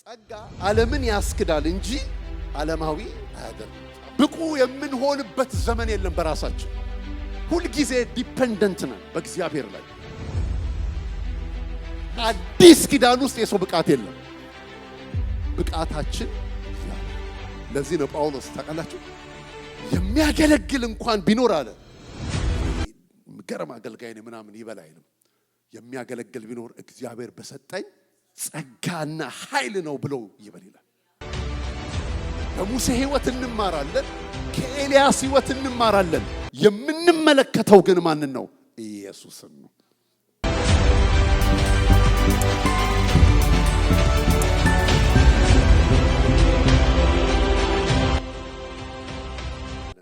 ጸጋ ዓለምን ያስክዳል እንጂ ዓለማዊ አያደርግም። ብቁ የምንሆንበት ዘመን የለም። በራሳችን ሁልጊዜ ዲፔንደንት ነን በእግዚአብሔር ላይ። አዲስ ኪዳን ውስጥ የሰው ብቃት የለም። ብቃታችን ለዚህ ነው ጳውሎስ ታውቃላችሁ የሚያገለግል እንኳን ቢኖር አለ ገረማ አገልጋይ ነው ምናምን ይበል አይልም። የሚያገለግል ቢኖር እግዚአብሔር በሰጠኝ ጸጋና ኃይል ነው ብሎ ይበል ይላል። ከሙሴ ሕይወት እንማራለን፣ ከኤልያስ ሕይወት እንማራለን። የምንመለከተው ግን ማንን ነው? ኢየሱስን ነው።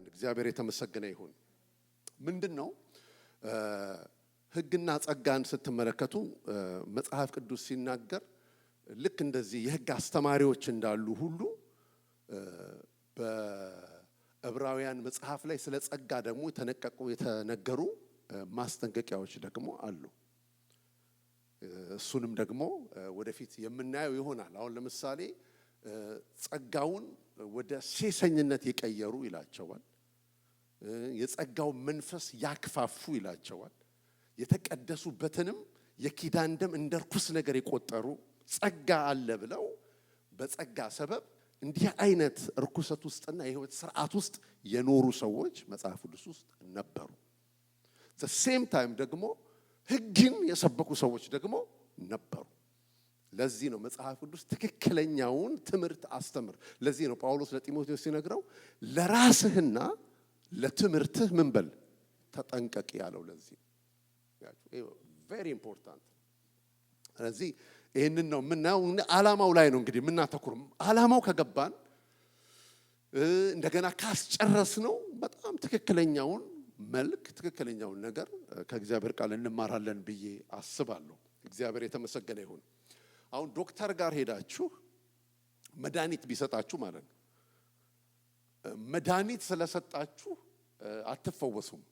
እግዚአብሔር የተመሰገነ ይሁን። ምንድነው ሕግና ጸጋን ስትመለከቱ መጽሐፍ ቅዱስ ሲናገር ልክ እንደዚህ የሕግ አስተማሪዎች እንዳሉ ሁሉ በዕብራውያን መጽሐፍ ላይ ስለ ጸጋ ደግሞ የተነገሩ ማስጠንቀቂያዎች ደግሞ አሉ። እሱንም ደግሞ ወደፊት የምናየው ይሆናል። አሁን ለምሳሌ ጸጋውን ወደ ሴሰኝነት የቀየሩ ይላቸዋል። የጸጋው መንፈስ ያክፋፉ ይላቸዋል። የተቀደሱበትንም የኪዳን ደም እንደ ርኩስ ነገር የቆጠሩ ጸጋ አለ ብለው በጸጋ ሰበብ እንዲህ አይነት ርኩሰት ውስጥና የህይወት ስርዓት ውስጥ የኖሩ ሰዎች መጽሐፍ ቅዱስ ውስጥ ነበሩ። ሴም ታይም ደግሞ ሕግን የሰበኩ ሰዎች ደግሞ ነበሩ። ለዚህ ነው መጽሐፍ ቅዱስ ትክክለኛውን ትምህርት አስተምር። ለዚህ ነው ጳውሎስ ለጢሞቴዎስ ሲነግረው ለራስህና ለትምህርትህ ምን በል ተጠንቀቅ ያለው። ለዚህ ቬሪ ኢምፖርታንት። ስለዚህ ይህንን ነው የምናየው። ዓላማው ላይ ነው እንግዲህ የምናተኩር። ዓላማው ከገባን እንደገና ካስጨረስ ነው በጣም ትክክለኛውን መልክ ትክክለኛውን ነገር ከእግዚአብሔር ቃል እንማራለን ብዬ አስባለሁ። እግዚአብሔር የተመሰገነ ይሁን። አሁን ዶክተር ጋር ሄዳችሁ መድኃኒት ቢሰጣችሁ ማለት ነው መድኃኒት ስለሰጣችሁ አትፈወሱም።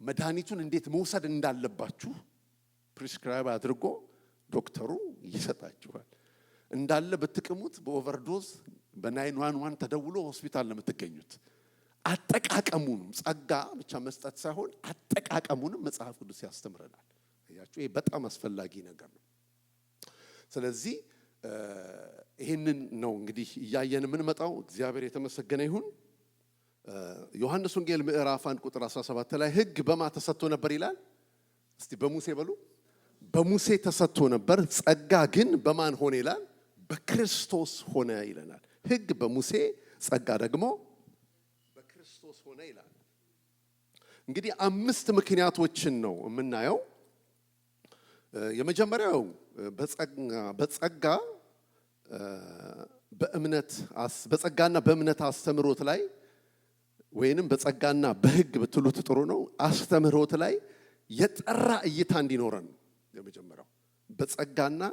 መድኃኒቱን እንዴት መውሰድ እንዳለባችሁ ፕሪስክራይብ አድርጎ ዶክተሩ ይሰጣችኋል። እንዳለ ብትቅሙት በኦቨርዶዝ በ911 ተደውሎ ሆስፒታል ነው የምትገኙት። አጠቃቀሙንም ጸጋ ብቻ መስጠት ሳይሆን አጠቃቀሙንም መጽሐፍ ቅዱስ ያስተምረናል። ያችሁ ይሄ በጣም አስፈላጊ ነገር ነው። ስለዚህ ይሄንን ነው እንግዲህ እያየን የምንመጣው። እግዚአብሔር የተመሰገነ ይሁን። ዮሐንስ ወንጌል ምዕራፍ 1 ቁጥር 17 ላይ ሕግ በማ ተሰጥቶ ነበር ይላል። እስቲ በሙሴ በሉ። በሙሴ ተሰጥቶ ነበር፣ ጸጋ ግን በማን ሆነ ይላል? በክርስቶስ ሆነ ይለናል። ሕግ በሙሴ ጸጋ ደግሞ በክርስቶስ ሆነ ይላል። እንግዲህ 5 ምክንያቶችን ነው የምናየው። የመጀመሪያው በጸጋ በጸጋና በእምነት አስተምህሮት ላይ ወይንም በጸጋና በሕግ ብትሉት ጥሩ ነው አስተምህሮት ላይ የጠራ እይታ እንዲኖረን ነው። የመጀመሪያው በጸጋና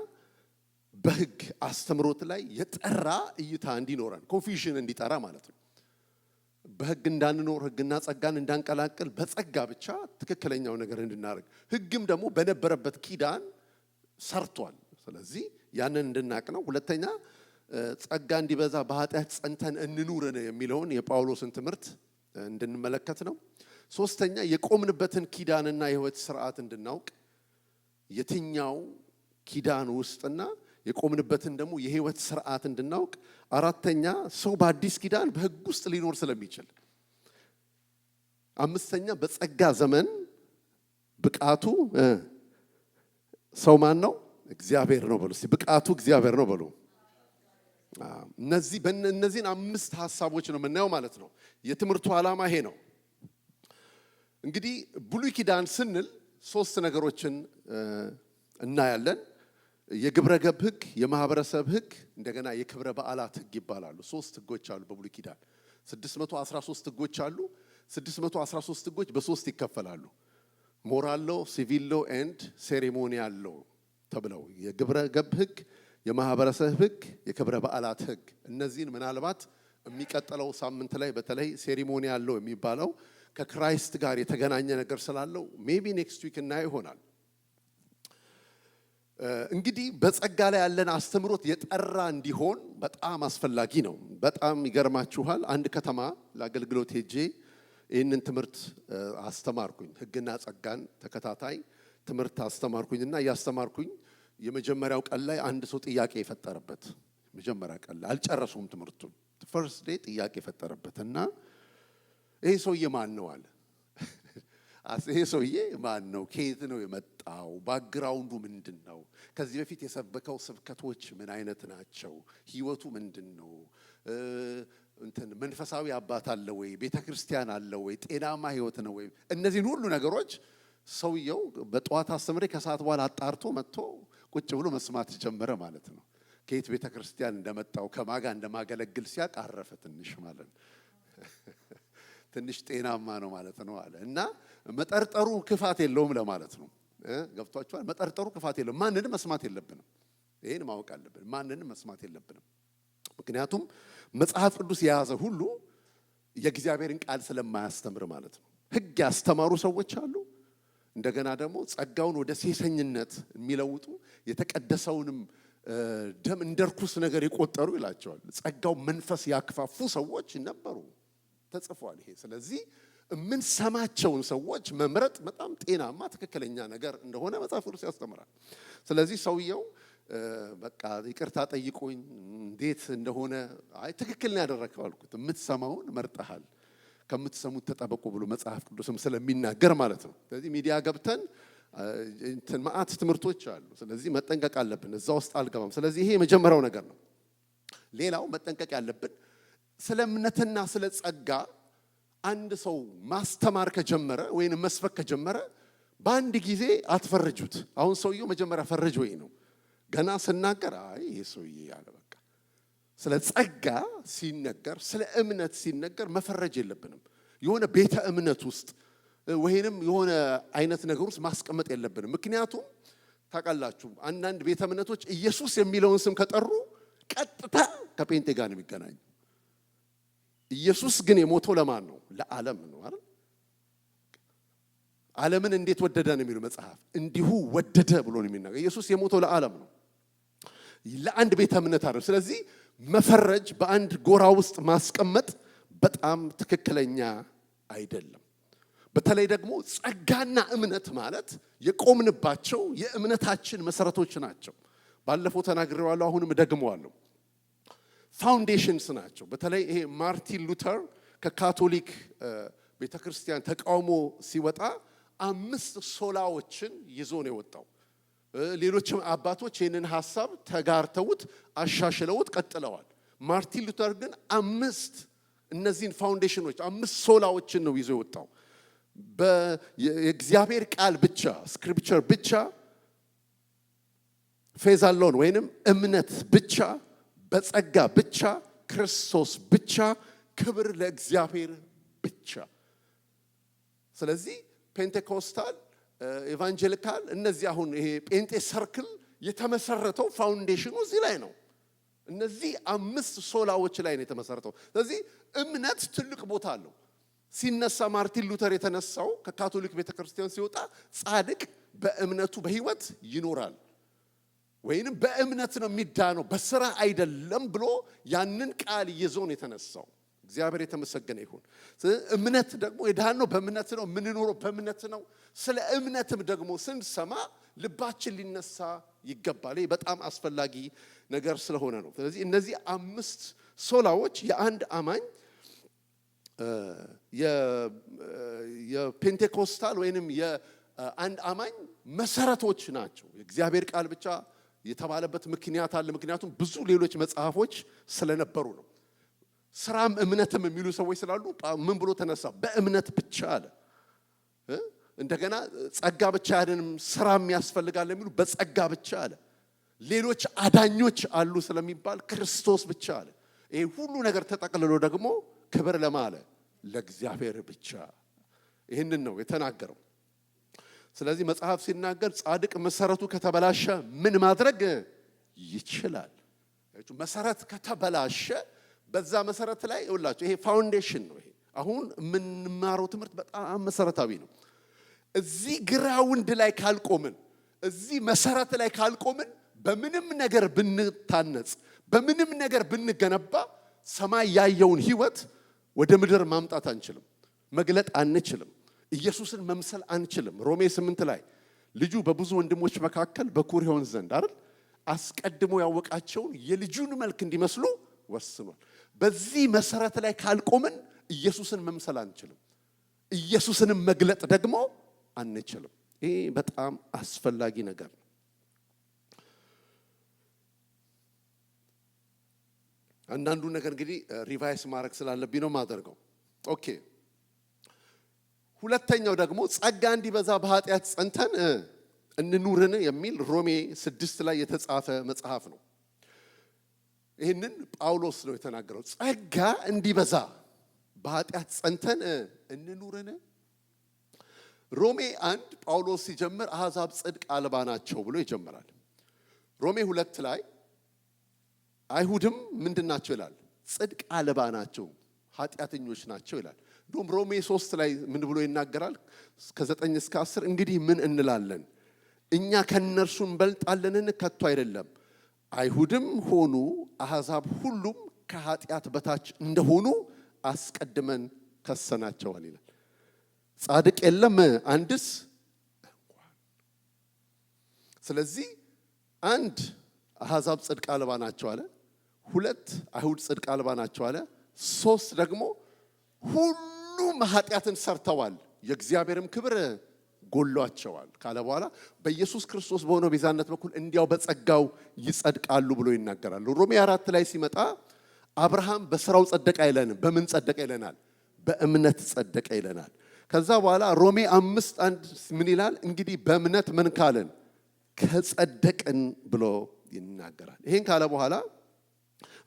በሕግ አስተምህሮት ላይ የጠራ እይታ እንዲኖረን፣ ኮንፊውዥን እንዲጠራ ማለት ነው። በሕግ እንዳንኖር ሕግና ጸጋን እንዳንቀላቅል በጸጋ ብቻ ትክክለኛው ነገር እንድናደርግ፣ ሕግም ደግሞ በነበረበት ኪዳን ሰርቷል። ስለዚህ ያንን እንድናቅ ነው። ሁለተኛ ጸጋ እንዲበዛ በኃጢአት ጸንተን እንኑር የሚለውን የጳውሎስን ትምህርት እንድንመለከት ነው። ሶስተኛ የቆምንበትን ኪዳንና የህይወት ስርዓት እንድናውቅ፣ የትኛው ኪዳን ውስጥና የቆምንበትን ደግሞ የህይወት ስርዓት እንድናውቅ። አራተኛ ሰው በአዲስ ኪዳን በሕግ ውስጥ ሊኖር ስለሚችል። አምስተኛ በጸጋ ዘመን ብቃቱ ሰው ማን ነው? እግዚአብሔር ነው በሉ። እስቲ ብቃቱ እግዚአብሔር ነው በሉ። እነዚህን 5 ሐሳቦች ነው የምናየው ማለት ነው። የትምህርቱ ዓላማ ይሄ ነው። እንግዲህ ብሉይ ኪዳን ስንል 3 ነገሮችን እናያለን። የግብረ ገብ ሕግ፣ የማህበረሰብ ሕግ፣ እንደገና የክብረ በዓላት ሕግ ይባላሉ። 3 ሕጎች አሉ በብሉይ ኪዳን። 613 ሕጎች አሉ። 613 ሕጎች በ3 ይከፈላሉ። ሞራል ሎ፣ ሲቪል ሎ ኤንድ ሴሬሞኒያል ሎ ተብለው የግብረ ገብ ሕግ፣ የማህበረሰብ ሕግ፣ የክብረ በዓላት ሕግ። እነዚህን ምናልባት የሚቀጥለው ሳምንት ላይ በተለይ ሴሬሞኒያል ሎ የሚባለው ከክራይስት ጋር የተገናኘ ነገር ስላለው ሜቢ ኔክስት ዊክ እናየው ይሆናል። እንግዲህ በጸጋ ላይ ያለን አስተምሮት የጠራ እንዲሆን በጣም አስፈላጊ ነው። በጣም ይገርማችኋል። አንድ ከተማ ለአገልግሎት ሄጄ ይህንን ትምህርት አስተማርኩኝ። ሕግና ጸጋን ተከታታይ ትምህርት አስተማርኩኝና እያስተማርኩኝ የመጀመሪያው ቀን ላይ አንድ ሰው ጥያቄ የፈጠረበት መጀመሪያ ቀን ላይ አልጨረሱም ትምህርቱን። ፈርስት ዴይ ጥያቄ የፈጠረበትና ይሄ ሰውዬ ማን ነው አለ። ይሄ ሰውዬ ማን ነው? ከየት ነው የመጣው? ባክግራውንዱ ምንድነው? ከዚህ በፊት የሰበከው ስብከቶች ምን አይነት ናቸው? ህይወቱ ምንድነው? መንፈሳዊ አባት አለ ወይ? ቤተክርስቲያን አለ ወይ? ጤናማ ህይወት ነው ወይ? እነዚህን ሁሉ ነገሮች ሰውየው በጠዋት አስተምሬ ከሰዓት በኋላ አጣርቶ መጥቶ ቁጭ ብሎ መስማት ጀመረ ማለት ነው። ከየት ቤተክርስቲያን እንደመጣው ከማጋ እንደማገለግል ሲያቅ አረፈ ትንሽ ማለት ነው። ትንሽ ጤናማ ነው ማለት ነው አለ። እና መጠርጠሩ ክፋት የለውም ለማለት ነው። ገብቷችኋል? መጠርጠሩ ክፋት የለውም። ማንንም መስማት የለብንም። ይሄን ማወቅ አለብን። ማንንም መስማት የለብንም። ምክንያቱም መጽሐፍ ቅዱስ የያዘ ሁሉ የእግዚአብሔርን ቃል ስለማያስተምር ማለት ነው። ሕግ ያስተማሩ ሰዎች አሉ። እንደገና ደግሞ ጸጋውን ወደ ሴሰኝነት የሚለውጡ የተቀደሰውንም ደም እንደርኩስ ነገር የቆጠሩ ይላቸዋል። ጸጋው መንፈስ ያክፋፉ ሰዎች ነበሩ። ተጽፏል ይሄ። ስለዚህ የምንሰማቸውን ሰዎች መምረጥ በጣም ጤናማ ትክክለኛ ነገር እንደሆነ መጽሐፍ ቅዱስ ያስተምራል። ስለዚህ ሰውየው በቃ ይቅርታ ጠይቆኝ እንዴት እንደሆነ አይ ትክክል ነው ያደረከው አልኩት። የምትሰማውን መርጠሃል፣ ከምትሰሙት ተጠበቁ ብሎ መጽሐፍ ቅዱስም ስለሚናገር ማለት ነው። ስለዚህ ሚዲያ ገብተን ማአት ትምህርቶች አሉ። ስለዚህ መጠንቀቅ አለብን። እዛ ውስጥ አልገባም። ስለዚህ ይሄ የመጀመሪያው ነገር ነው። ሌላው መጠንቀቅ ያለብን ስለ እምነትና ስለ ጸጋ አንድ ሰው ማስተማር ከጀመረ ወይም መስበክ ከጀመረ በአንድ ጊዜ አትፈርጁት። አሁን ሰውየው መጀመሪያ ፈረጅ ወይ ነው ገና ስናገር አይ ይሄ ሰውዬ ያለ በቃ ስለ ጸጋ ሲነገር ስለ እምነት ሲነገር መፈረጅ የለብንም። የሆነ ቤተ እምነት ውስጥ ወይንም የሆነ አይነት ነገር ውስጥ ማስቀመጥ የለብንም። ምክንያቱም ታውቃላችሁ አንዳንድ ቤተ እምነቶች ኢየሱስ የሚለውን ስም ከጠሩ ቀጥታ ከጴንጤ ጋር ነው የሚገናኙ። ኢየሱስ ግን የሞተው ለማን ነው? ለዓለም ነው አይደል? ዓለምን እንዴት ወደደ ነው የሚለው መጽሐፍ። እንዲሁ ወደደ ብሎ ነው የሚናገር። ኢየሱስ የሞተው ለዓለም ነው፣ ለአንድ ቤተ እምነት አይደል። ስለዚህ መፈረጅ፣ በአንድ ጎራ ውስጥ ማስቀመጥ በጣም ትክክለኛ አይደለም። በተለይ ደግሞ ጸጋና እምነት ማለት የቆምንባቸው የእምነታችን መሰረቶች ናቸው። ባለፈው ተናግሬዋለሁ፣ አሁንም ደግመዋለሁ። ፋውንዴሽንስ ናቸው። በተለይ ይሄ ማርቲን ሉተር ከካቶሊክ ቤተክርስቲያን ተቃውሞ ሲወጣ 5 ሶላዎችን ይዞ ነው የወጣው። ሌሎችም አባቶች ይህንን ሐሳብ ተጋርተውት አሻሽለውት ቀጥለዋል። ማርቲን ሉተር ግን 5 እነዚህን ፋውንዴሽኖች 5 ሶላዎችን ነው ይዞ የወጣው። የእግዚአብሔር ቃል ብቻ ስክሪፕቸር ብቻ፣ ፌዝ አሎን ወይንም እምነት ብቻ፣ በጸጋ ብቻ፣ ክርስቶስ ብቻ፣ ክብር ለእግዚአብሔር ብቻ። ስለዚህ ፔንቴኮስታል፣ ኤቫንጀሊካል እነዚህ አሁን ይሄ ጴንጤ ሰርክል የተመሰረተው ፋውንዴሽኑ እዚህ ላይ ነው። እነዚህ 5 ሶላዎች ላይ ነው የተመሰረተው። ስለዚህ እምነት ትልቅ ቦታ አለው። ሲነሳ ማርቲን ሉተር የተነሳው ከካቶሊክ ቤተክርስቲያን ሲወጣ ጻድቅ በእምነቱ በህይወት ይኖራል ወይንም በእምነት ነው የሚዳነው በስራ አይደለም ብሎ ያንን ቃል ይዞ ነው የተነሳው። እግዚአብሔር የተመሰገነ ይሁን። እምነት ደግሞ የዳነው በእምነት ነው፣ የምንኖረው በእምነት ነው። ስለ እምነትም ደግሞ ስንሰማ ልባችን ሊነሳ ይገባል። ይህ በጣም አስፈላጊ ነገር ስለሆነ ነው። ስለዚህ እነዚህ 5 ሶላዎች የአንድ አማኝ የፔንቴኮስታል ወይንም የአንድ አማኝ መሰረቶች ናቸው። የእግዚአብሔር ቃል ብቻ የተባለበት ምክንያት አለ። ምክንያቱም ብዙ ሌሎች መጽሐፎች ስለነበሩ ነው። ስራም እምነትም የሚሉ ሰዎች ስላሉ ምን ብሎ ተነሳ? በእምነት ብቻ አለ። እንደገና ጸጋ ብቻ አይደለም ስራም ያስፈልጋል የሚሉ በጸጋ ብቻ አለ። ሌሎች አዳኞች አሉ ስለሚባል ክርስቶስ ብቻ አለ። ይሄ ሁሉ ነገር ተጠቅልሎ ደግሞ ክብር ለማለ ለእግዚአብሔር ብቻ። ይህንን ነው የተናገረው። ስለዚህ መጽሐፍ ሲናገር ጻድቅ መሰረቱ ከተበላሸ ምን ማድረግ ይችላል? መሰረት ከተበላሸ በዛ መሰረት ላይ ይውላችሁ፣ ይሄ ፋውንዴሽን ነው። ይሄ አሁን የምንማረው ትምህርት በጣም መሰረታዊ ነው። እዚህ ግራውንድ ላይ ካልቆምን፣ እዚህ መሰረት ላይ ካልቆምን በምንም ነገር ብንታነጽ በምንም ነገር ብንገነባ ሰማይ ያየውን ህይወት ወደ ምድር ማምጣት አንችልም መግለጥ አንችልም ኢየሱስን መምሰል አንችልም ሮሜ 8 ላይ ልጁ በብዙ ወንድሞች መካከል በኩር ይሆን ዘንድ አይደል አስቀድሞ ያወቃቸውን የልጁን መልክ እንዲመስሉ ወስኗል በዚህ መሰረት ላይ ካልቆምን ኢየሱስን መምሰል አንችልም ኢየሱስን መግለጥ ደግሞ አንችልም ይሄ በጣም አስፈላጊ ነገር ነው አንዳንዱ ነገር እንግዲህ ሪቫይስ ማድረግ ስላለብኝ ነው ማደርገው ኦኬ ሁለተኛው ደግሞ ጸጋ እንዲበዛ በኃጢአት ጸንተን እንኑርን የሚል ሮሜ 6 ላይ የተጻፈ መጽሐፍ ነው ይሄንን ጳውሎስ ነው የተናገረው ጸጋ እንዲበዛ በኃጢአት ጸንተን እንኑርን ሮሜ 1 ጳውሎስ ሲጀምር አሕዛብ ጽድቅ አልባ ናቸው ብሎ ይጀምራል ሮሜ 2 ላይ አይሁድም ምንድናቸው ይላል ጽድቅ አልባ ናቸው ኃጢአተኞች ናቸው ይላል ዶም ሮሜ 3 ላይ ምን ብሎ ይናገራል ከ9 እስከ 10 እንግዲህ ምን እንላለን እኛ ከነርሱ እንበልጣለንን ከቶ አይደለም አይሁድም ሆኑ አሕዛብ ሁሉም ከኃጢአት በታች እንደሆኑ አስቀድመን ከሰናቸዋል ይላል ጻድቅ የለም አንድስ እንኳን ስለዚህ አንድ አሕዛብ ጽድቅ አልባ ናቸው አለ ሁለት አይሁድ ጽድቅ አልባ ናቸው አለ ሶስት ደግሞ ሁሉም ኃጢአትን ሰርተዋል የእግዚአብሔርም ክብር ጎሏቸዋል ካለ በኋላ በኢየሱስ ክርስቶስ በሆነው ቤዛነት በኩል እንዲያው በጸጋው ይጸድቃሉ ብሎ ይናገራል ሮሜ 4 ላይ ሲመጣ አብርሃም በስራው ጸደቀ አይለንም በምን ጸደቀ ይለናል በእምነት ጸደቀ ይለናል ከዛ በኋላ ሮሜ 5:1 ምን ይላል እንግዲህ በእምነት ምን ካለን ከጸደቅን ብሎ ይናገራል ይሄን ካለ በኋላ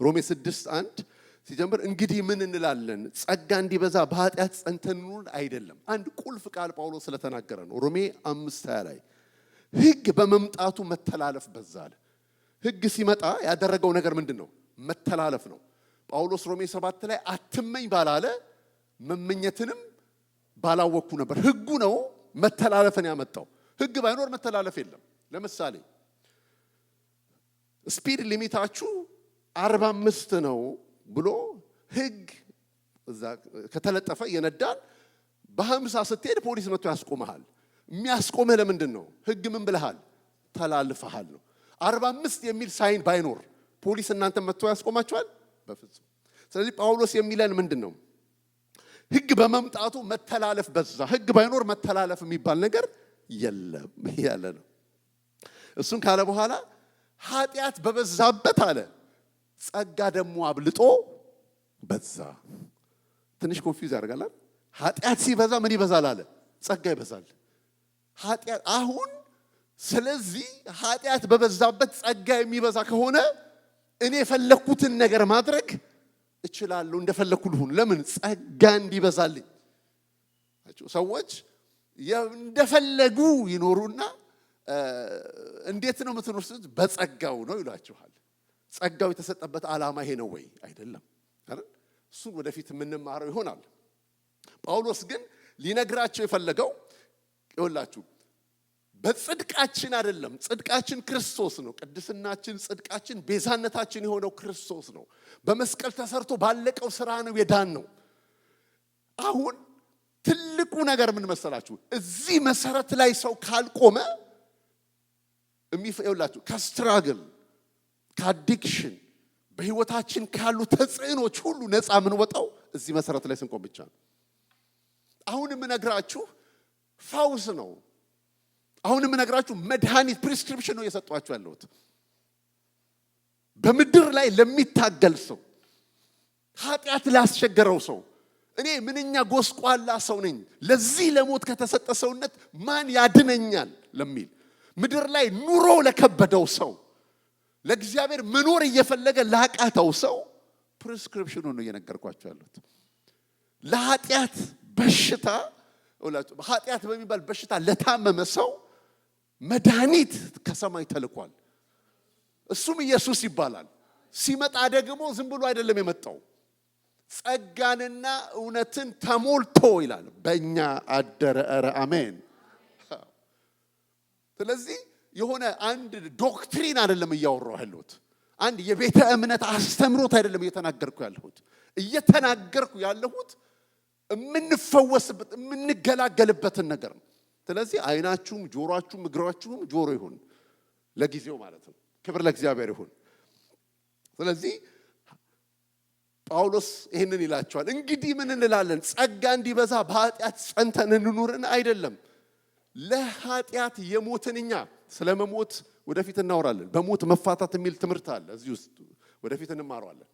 ሮሜ 6:1 ሲጀምር እንግዲህ ምን እንላለን ጸጋ እንዲበዛ በኃጢአት ጸንተን እንኑር አይደለም አንድ ቁልፍ ቃል ጳውሎስ ስለተናገረ ነው ሮሜ 5:20 ላይ ሕግ በመምጣቱ መተላለፍ በዛለ ሕግ ሲመጣ ያደረገው ነገር ምንድነው መተላለፍ ነው ጳውሎስ ሮሜ 7 ላይ አትመኝ ባላለ መመኘትንም ባላወኩ ነበር ሕጉ ነው መተላለፍን ያመጣው ሕግ ባይኖር መተላለፍ የለም ለምሳሌ ስፒድ ሊሚታችሁ 45 ነው ብሎ ሕግ እዛ ከተለጠፈ የነዳን በ50 ስትሄድ ፖሊስ መጥቶ ያስቆምሃል የሚያስቆምህ ለምንድን ነው ሕግ ምን ብለሃል ተላልፈሃል ነው 45 የሚል ሳይን ባይኖር ፖሊስ እናንተ መጥቶ ያስቆማችኋል በፍጹም ስለዚህ ጳውሎስ የሚለን ምንድነው ሕግ በመምጣቱ መተላለፍ በዛ ሕግ ባይኖር መተላለፍ የሚባል ነገር የለም ያለ ነው እሱን ካለ በኋላ ኃጢአት በበዛበት አለ ጸጋ ደግሞ አብልጦ በዛ ትንሽ ኮንፊውዝ ያደርጋል ኃጢአት ሲበዛ ምን ይበዛል አለ ጸጋ ይበዛል ኃጢአት አሁን ስለዚህ ኃጢአት በበዛበት ጸጋ የሚበዛ ከሆነ እኔ የፈለኩትን ነገር ማድረግ እችላለሁ እንደፈለኩ ልሁን ለምን ጸጋ እንዲበዛልኝ ሰዎች እንደፈለጉ ይኖሩና እንዴት ነው የምትኖሩት በጸጋው ነው ይሏችኋል ጸጋው የተሰጠበት ዓላማ ይሄ ነው ወይ አይደለም አይደል እሱን ወደፊት የምንማረው ይሆናል ጳውሎስ ግን ሊነግራቸው የፈለገው ይኸውላችሁ በጽድቃችን አይደለም ጽድቃችን ክርስቶስ ነው ቅድስናችን ጽድቃችን ቤዛነታችን የሆነው ክርስቶስ ነው በመስቀል ተሰርቶ ባለቀው ሥራ ነው የዳን ነው አሁን ትልቁ ነገር ምን መሰላችሁ እዚህ መሰረት ላይ ሰው ካልቆመ ይኸውላችሁ ከስትራግል ከአዲክሽን በህይወታችን ካሉ ተጽዕኖች ሁሉ ነፃ የምንወጣው እዚህ መሰረት ላይ ስንቆም ብቻ ነው አሁን የምነግራችሁ ፈውስ ነው አሁን የምነግራችሁ መድኃኒት ፕሪስክሪፕሽን ነው የሰጧችሁ ያለሁት በምድር ላይ ለሚታገል ሰው ኃጢአት ላስቸገረው ሰው እኔ ምንኛ ጎስቋላ ሰው ነኝ ለዚህ ለሞት ከተሰጠ ሰውነት ማን ያድነኛል ለሚል ምድር ላይ ኑሮ ለከበደው ሰው ለእግዚአብሔር መኖር እየፈለገ ላቃተው ሰው ፕሪስክሪፕሽኑ ነው እየነገርኳችሁ ያለሁት ለኃጢአት በሽታ ኃጢአት በሚባል በሽታ ለታመመ ሰው መድኃኒት ከሰማይ ተልኳል እሱም ኢየሱስ ይባላል ሲመጣ ደግሞ ዝም ብሎ አይደለም የመጣው ጸጋንና እውነትን ተሞልቶ ይላል በእኛ አደረ ኧረ አሜን ስለዚህ የሆነ አንድ ዶክትሪን አይደለም እያወራሁ ያለሁት። አንድ የቤተ እምነት አስተምሮት አይደለም እየተናገርኩ ያለሁት። እየተናገርኩ ያለሁት የምንፈወስበት የምንገላገልበትን ነገር ነው። ስለዚህ አይናችሁም ጆሮአችሁም እግራችሁም ጆሮ ይሁን ለጊዜው ማለት ነው። ክብር ለእግዚአብሔር ይሁን። ስለዚህ ጳውሎስ ይሄንን ይላቸዋል። እንግዲህ ምን እንላለን? ጸጋ እንዲበዛ በኃጢአት ጸንተን እንኑርን አይደለም። ለኃጢአት የሞትን እኛ ስለመሞት ወደፊት እናወራለን። በሞት መፋታት የሚል ትምህርት አለ እዚህ ውስጥ ወደፊት እንማረዋለን።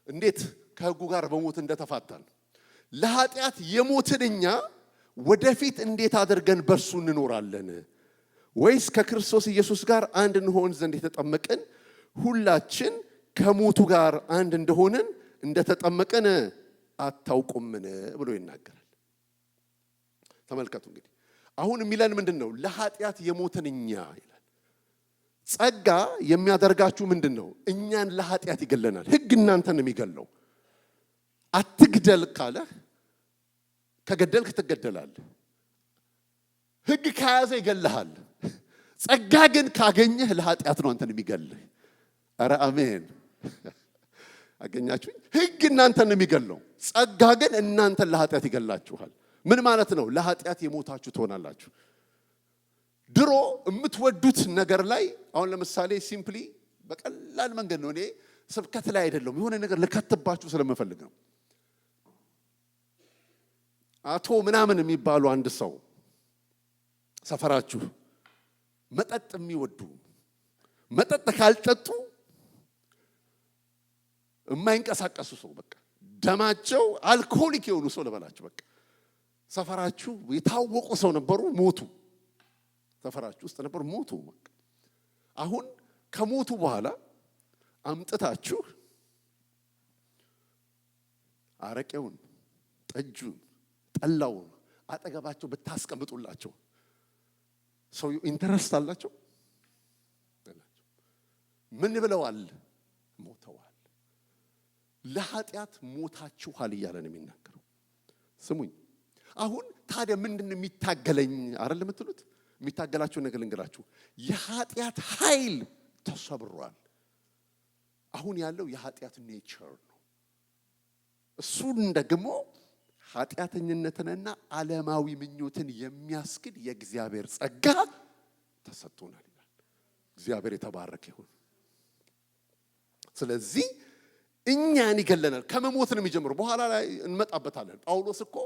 እንዴት ከሕጉ ጋር በሞት እንደተፋታን። ለኃጢአት የሞትን እኛ ወደፊት እንዴት አድርገን በርሱ እንኖራለን? ወይስ ከክርስቶስ ኢየሱስ ጋር አንድ እንሆን ዘንድ የተጠመቅን ሁላችን ከሞቱ ጋር አንድ እንደሆንን እንደተጠመቅን አታውቁምን ብሎ ይናገራል። ተመልከቱ እንግዲህ አሁን የሚለን ምንድነው? ለኃጢአት የሞትን እኛ ይላል። ጸጋ የሚያደርጋችሁ ምንድነው? እኛን ለኃጢአት ይገለናል። ሕግ እናንተን ነው የሚገለው። አትግደል ካለ ከገደልክ ትገደላለህ። ሕግ ከያዘ ይገልሃል። ጸጋ ግን ካገኘህ ለኃጢአት ነው አንተን የሚገልህ። አረ አሜን። አገኛችሁኝ? ሕግ እናንተን ነው የሚገለው። ጸጋ ግን እናንተን ለኃጢአት ይገላችኋል። ምን ማለት ነው? ለኃጢአት የሞታችሁ ትሆናላችሁ። ድሮ የምትወዱት ነገር ላይ አሁን ለምሳሌ ሲምፕሊ በቀላል መንገድ ነው። እኔ ስብከት ላይ አይደለም የሆነ ነገር ልከትባችሁ ስለምፈልግ ነው። አቶ ምናምን የሚባሉ አንድ ሰው ሰፈራችሁ መጠጥ የሚወዱ መጠጥ ካልጠጡ የማይንቀሳቀሱ ሰው በቃ ደማቸው አልኮሆሊክ የሆኑ ሰው ልበላችሁ። በቃ ሰፈራችሁ የታወቁ ሰው ነበሩ፣ ሞቱ። ሰፈራችሁ ውስጥ ነበሩ፣ ሞቱ። በቃ አሁን ከሞቱ በኋላ አምጥታችሁ አረቄውን፣ ጠጁን፣ ጠላውን አጠገባቸው ብታስቀምጡላቸው ሰው ኢንተረስት አላቸው? ምን ብለዋል? ሞተዋል። ለኃጢአት ሞታችኋል እያለ ነው የሚናገረው። ስሙኝ። አሁን ታዲያ ምንድነው የሚታገለኝ አይደል የምትሉት? የሚታገላችሁ ነገር ልንገራችሁ። የኃጢአት ኃይል ተሰብሯል። አሁን ያለው የኃጢአት ኔቸር ነው። እሱን ደግሞ ኃጢአተኝነትንና ዓለማዊ ምኞትን የሚያስክድ የእግዚአብሔር ጸጋ ተሰጥቶናል ይላል። እግዚአብሔር የተባረከ ይሁን። ስለዚህ እኛን ይገለናል። ከመሞት ነው የሚጀምረው። በኋላ ላይ እንመጣበታለን። ጳውሎስ እኮ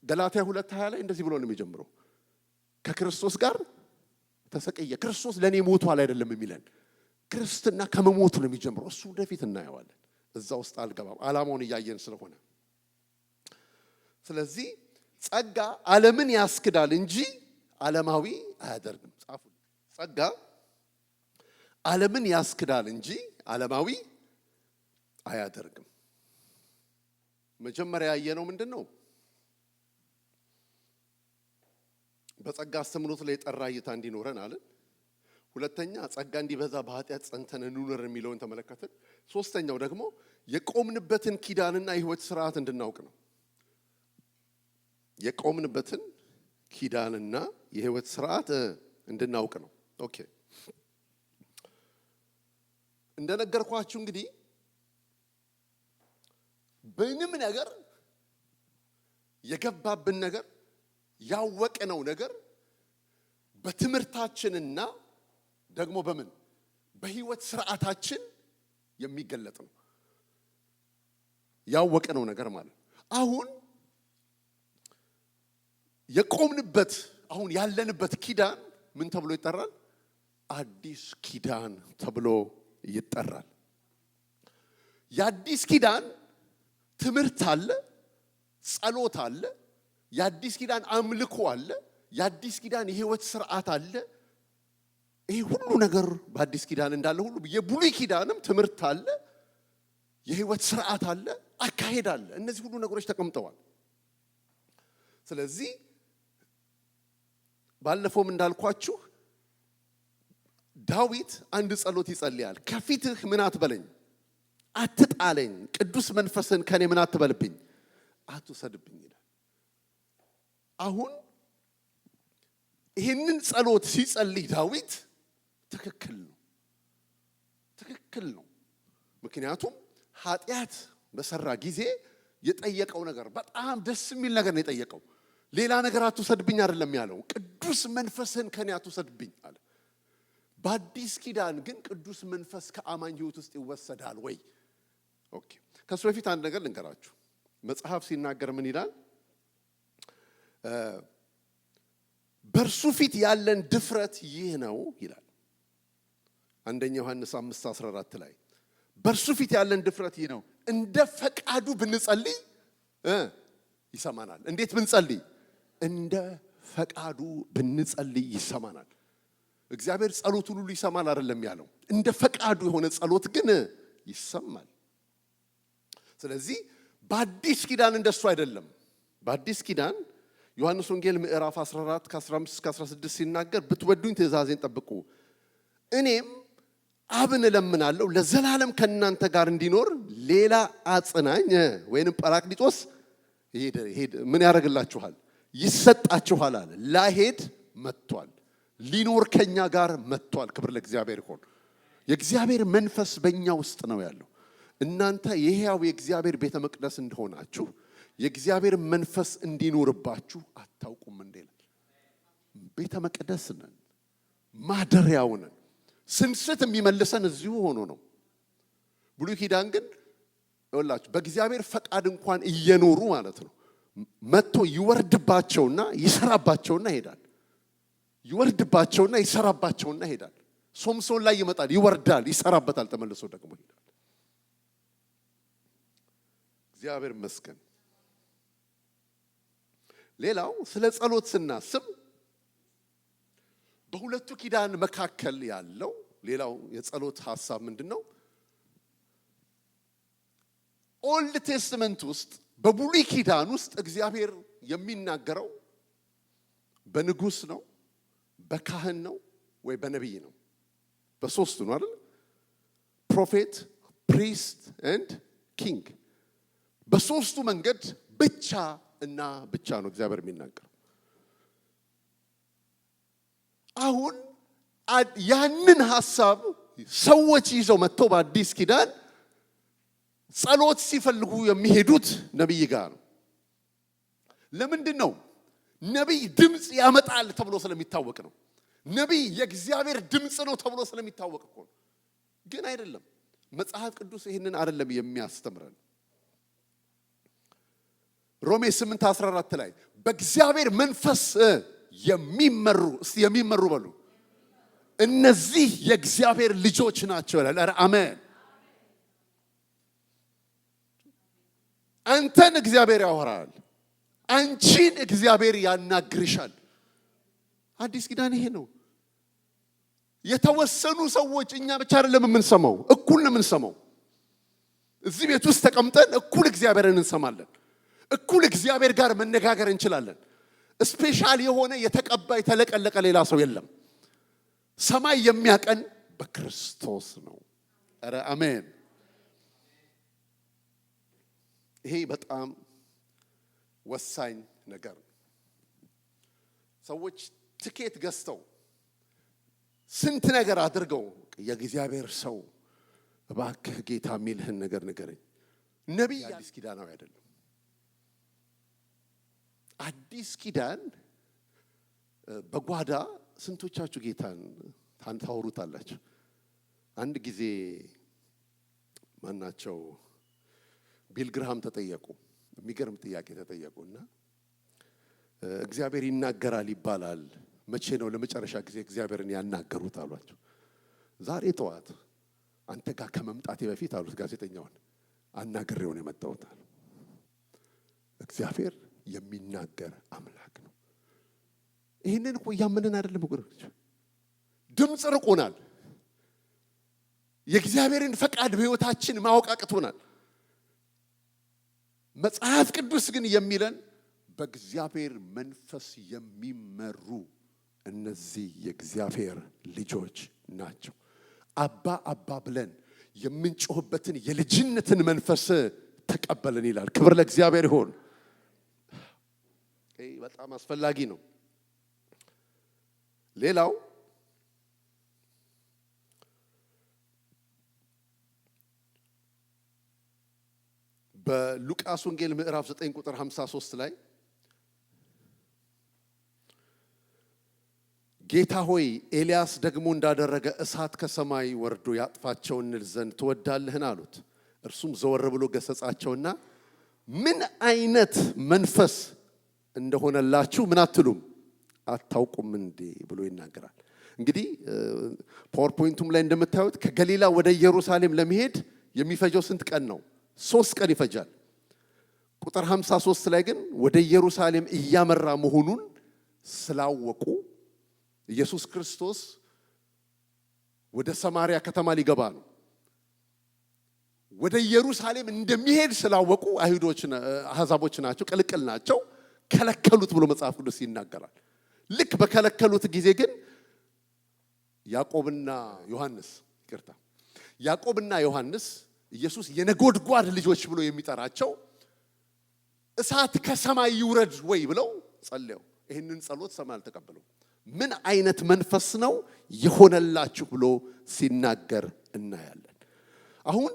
ገላትያ 2:20 ላይ እንደዚህ ብሎ ነው የሚጀምረው። ከክርስቶስ ጋር ተሰቀየ። ክርስቶስ ለኔ ሞቷል አይደለም የሚለን። ክርስትና ከመሞቱ ነው የሚጀምረው። እሱ ወደፊት እናየዋለን። እዛ ውስጥ አልገባም፣ ዓላማውን እያየን ስለሆነ። ስለዚህ ጸጋ ዓለምን ያስክዳል እንጂ ዓለማዊ አያደርግም። ጻፉ። ጸጋ ዓለምን ያስክዳል እንጂ ዓለማዊ አያደርግም። መጀመሪያ ያየነው ምንድነው? በጸጋ አስተምሮት ላይ የጠራ እይታ እንዲኖረን አለን። ሁለተኛ ጸጋ እንዲበዛ በኃጢአት ጸንተን እንኑር የሚለውን ተመለከትን። ሶስተኛው ደግሞ የቆምንበትን ኪዳንና የሕይወት ስርዓት እንድናውቅ ነው። የቆምንበትን ኪዳንና የሕይወት ስርዓት እንድናውቅ ነው። ኦኬ። እንደነገርኳችሁ እንግዲህ በምንም ነገር የገባብን ነገር ያወቀነው ነገር በትምህርታችንና ደግሞ በምን በሕይወት ስርዓታችን የሚገለጥ ነው። ያወቀነው ነገር ማለት አሁን የቆምንበት አሁን ያለንበት ኪዳን ምን ተብሎ ይጠራል? አዲስ ኪዳን ተብሎ ይጠራል። የአዲስ ኪዳን ትምህርት አለ፣ ጸሎት አለ፣ የአዲስ ኪዳን አምልኮ አለ፣ የአዲስ ኪዳን የሕይወት ስርዓት አለ። ይሄ ሁሉ ነገር በአዲስ ኪዳን እንዳለ ሁሉ የብሉይ ኪዳንም ትምህርት አለ፣ የሕይወት ስርዓት አለ፣ አካሄድ አለ። እነዚህ ሁሉ ነገሮች ተቀምጠዋል። ስለዚህ ባለፈውም እንዳልኳችሁ ዳዊት አንድ ጸሎት ይጸልያል። ከፊትህ ምን አትበለኝ፣ አትጣለኝ፣ ቅዱስ መንፈስን ከኔ ምን አትበልብኝ፣ አትውሰድብኝ ይላል። አሁን ይህንን ጸሎት ሲጸልይ ዳዊት ትክክል ነው። ምክንያቱም ኃጢአት በሰራ ጊዜ የጠየቀው ነገር በጣም ደስ የሚል ነገር ነው የጠየቀው። ሌላ ነገር አትውሰድብኝ አይደለም ያለው፣ ቅዱስ መንፈስህን ከኔ አትውሰድብኝ አለ። በአዲስ ኪዳን ግን ቅዱስ መንፈስ ከአማኝ ሕይወት ውስጥ ይወሰዳል ወይ? ኦኬ፣ ከሱ በፊት አንድ ነገር ልንገራችሁ። መጽሐፍ ሲናገር ምን ይላል? በእርሱ ፊት ያለን ድፍረት ይህ ነው ይላል። አንደኛ ዮሐንስ 5:14 ላይ በእርሱ ፊት ያለን ድፍረት ይህ ነው፣ እንደ ፈቃዱ ብንጸልይ ይሰማናል። እንዴት ብንጸልይ? እንደ ፈቃዱ ብንጸልይ ይሰማናል። እግዚአብሔር ጸሎቱን ሁሉ ይሰማል አይደለም ያለው፣ እንደ ፈቃዱ የሆነ ጸሎት ግን ይሰማል። ስለዚህ በአዲስ ኪዳን እንደሱ አይደለም። በአዲስ ኪዳን ዮሐንስ ወንጌል ምዕራፍ 14 ከ15-16 ሲናገር ብትወዱኝ ትእዛዜን ጠብቁ፣ እኔም አብን እለምናለሁ ለዘላለም ከእናንተ ጋር እንዲኖር ሌላ አጽናኝ ወይንም ጰራቅሊጦስ ምን ያደርግላችኋል? ይሰጣችኋል አለ። ላሄድ መጥቷል፣ ሊኖር ከኛ ጋር መጥቷል። ክብር ለእግዚአብሔር ይሁን። የእግዚአብሔር መንፈስ በእኛ ውስጥ ነው ያለው። እናንተ የሕያው የእግዚአብሔር ቤተ መቅደስ እንደሆናችሁ የእግዚአብሔር መንፈስ እንዲኖርባችሁ አታውቁም እንዴ? ቤተ መቅደስ ነን፣ ማደሪያው ነን። ስንስት የሚመልሰን እዚሁ ሆኖ ነው። ብሉይ ኪዳን ግን ይኸውላችሁ በእግዚአብሔር ፈቃድ እንኳን እየኖሩ ማለት ነው መጥቶ ይወርድባቸውና ይሰራባቸውና ይሄዳል። ይወርድባቸውና ይሰራባቸውና ይሄዳል። ሶምሶን ላይ ይመጣል፣ ይወርዳል፣ ይሰራበታል፣ ተመልሶ ደግሞ ይሄዳል። እግዚአብሔር ይመስገን። ሌላው ስለ ጸሎት ስናስብ በሁለቱ ኪዳን መካከል ያለው ሌላው የጸሎት ሐሳብ ምንድነው? ኦልድ ቴስትመንት ውስጥ በብሉይ ኪዳን ውስጥ እግዚአብሔር የሚናገረው በንጉስ ነው፣ በካህን ነው ወይ በነቢይ ነው? በሶስቱ ነው አይደል? ፕሮፌት፣ ፕሪስት ኤንድ ኪንግ። በሶስቱ መንገድ ብቻ እና ብቻ ነው እግዚአብሔር የሚናገረው። አሁን ያንን ሐሳብ ሰዎች ይዘው መጥተው በአዲስ ኪዳን ጸሎት ሲፈልጉ የሚሄዱት ነቢይ ጋር ነው። ለምንድን ነው? ነቢይ ድምፅ ያመጣል ተብሎ ስለሚታወቅ ነው። ነቢይ የእግዚአብሔር ድምፅ ነው ተብሎ ስለሚታወቅ እኮ ነው። ግን አይደለም። መጽሐፍ ቅዱስ ይህንን አይደለም የሚያስተምረን። ሮሜ 8:14 ላይ በእግዚአብሔር መንፈስ የሚመሩ እስቲ የሚመሩ በሉ እነዚህ የእግዚአብሔር ልጆች ናቸው ይላል። ኧረ አሜን። አንተን እግዚአብሔር ያወራል፣ አንቺን እግዚአብሔር ያናግርሻል። አዲስ ኪዳን ይሄ ነው። የተወሰኑ ሰዎች እኛ ብቻ አይደለም የምንሰማው፣ እኩል ነው የምንሰማው። እዚህ ቤት ውስጥ ተቀምጠን እኩል እግዚአብሔርን እንሰማለን። እኩል እግዚአብሔር ጋር መነጋገር እንችላለን። ስፔሻል የሆነ የተቀባ የተለቀለቀ ሌላ ሰው የለም። ሰማይ የሚያቀን በክርስቶስ ነው። ኧረ አሜን። ይሄ በጣም ወሳኝ ነገር ነው። ሰዎች ትኬት ገዝተው ስንት ነገር አድርገው የእግዚአብሔር ሰው እባክህ ጌታ የሚልህን ነገር ንገረኝ። ነቢይ አዲስ ኪዳናዊ አይደለም። አዲስ ኪዳን በጓዳ ስንቶቻችሁ ጌታን ታወሩታላችሁ? አንድ ጊዜ ማናቸው ቢል ግርሃም ተጠየቁ። የሚገርም ጥያቄ ተጠየቁና እግዚአብሔር ይናገራል ይባላል፣ መቼ ነው ለመጨረሻ ጊዜ እግዚአብሔርን ያናገሩት አሏቸው። ዛሬ ጠዋት አንተ ጋር ከመምጣቴ በፊት አሉት ጋዜጠኛውን፣ አናግሬው ነው የመጣሁት አሉ። እግዚአብሔር የሚናገር አምላክ ነው። ይህንን እኮ እያመንን አይደለም ወገኖች። ድምፅ ርቆናል። የእግዚአብሔርን ፈቃድ በሕይወታችን ማወቅ አቅቶናል። መጽሐፍ ቅዱስ ግን የሚለን በእግዚአብሔር መንፈስ የሚመሩ እነዚህ የእግዚአብሔር ልጆች ናቸው። አባ አባ ብለን የምንጮህበትን የልጅነትን መንፈስ ተቀበልን ይላል። ክብር ለእግዚአብሔር ይሁን። በጣም አስፈላጊ ነው። ሌላው በሉቃስ ወንጌል ምዕራፍ 9 ቁጥር 53 ላይ ጌታ ሆይ ኤልያስ ደግሞ እንዳደረገ እሳት ከሰማይ ወርዶ ያጥፋቸው እንል ዘንድ ትወዳለህን አሉት። እርሱም ዘወር ብሎ ገሰጻቸውና ምን አይነት መንፈስ እንደሆነላችሁ ምን አትሉም አታውቁም እንዴ ብሎ ይናገራል። እንግዲህ ፓወርፖይንቱም ላይ እንደምታዩት ከገሊላ ወደ ኢየሩሳሌም ለመሄድ የሚፈጀው ስንት ቀን ነው? 3 ቀን ይፈጃል። ቁጥር 53 ላይ ግን ወደ ኢየሩሳሌም እያመራ መሆኑን ስላወቁ ኢየሱስ ክርስቶስ ወደ ሰማሪያ ከተማ ሊገባ ነው። ወደ ኢየሩሳሌም እንደሚሄድ ስላወቁ አሕዛቦች ናቸው፣ ቅልቅል ናቸው፣ ከለከሉት ብሎ መጽሐፍ ቅዱስ ይናገራል። ልክ በከለከሉት ጊዜ ግን ያዕቆብና ዮሐንስ ኢየሱስ የነጎድጓድ ልጆች ብሎ የሚጠራቸው እሳት ከሰማይ ይውረድ ወይ ብለው ጸልየው ይህንን ጸሎት ሰማይ አልተቀበለው። ምን አይነት መንፈስ ነው የሆነላችሁ ብሎ ሲናገር እናያለን። አሁን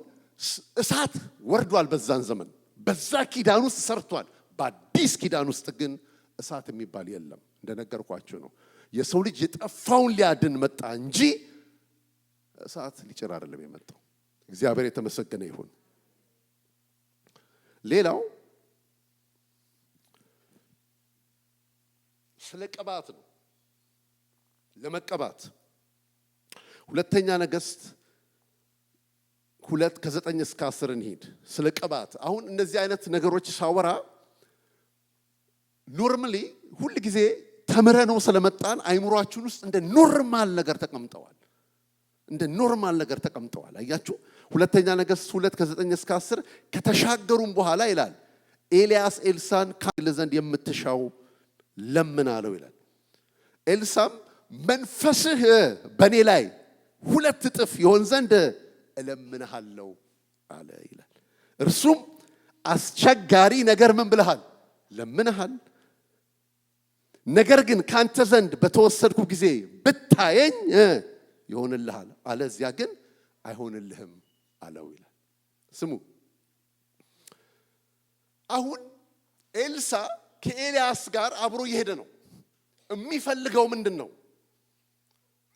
እሳት ወርዷል በዛን ዘመን፣ በዛ ኪዳን ውስጥ ሰርቷል። በአዲስ ኪዳን ውስጥ ግን እሳት የሚባል የለም። እንደነገርኳችሁ ነው። የሰው ልጅ የጠፋውን ሊያድን መጣ እንጂ እሳት ሊጭር አይደለም የመጣው። እግዚአብሔር የተመሰገነ ይሁን። ሌላው ስለ ቅባት ነው። ለመቀባት ሁለተኛ ነገሥት 2 ከ9 እስከ 10 እንሂድ። ስለ ቅባት አሁን እነዚህ አይነት ነገሮች ሳወራ ኖርማሊ ሁሉ ጊዜ ተምረነው ስለመጣን አይምሯችን ውስጥ እንደ ኖርማል ነገር ተቀምጠዋል። አያችሁ ሁለተኛ ነገሥት 2 ከ9 እስከ 10 ከተሻገሩም በኋላ ይላል ኤልያስ ኤልሳን ካለ ዘንድ የምትሻው ለምን አለው ይላል። ኤልሳም መንፈስህ በኔ ላይ 2 እጥፍ ይሆን ዘንድ እለምንሃለሁ አለ ይላል። እርሱም አስቸጋሪ ነገር ምን ብለሃል? ለምንሃል። ነገር ግን ካንተ ዘንድ በተወሰድኩ ጊዜ ብታየኝ ይሆንልሃል፣ አለዚያ ግን አይሆንልህም አለው ይላል። ስሙ አሁን ኤልሳ ከኤልያስ ጋር አብሮ እየሄደ ነው። የሚፈልገው ምንድን ነው?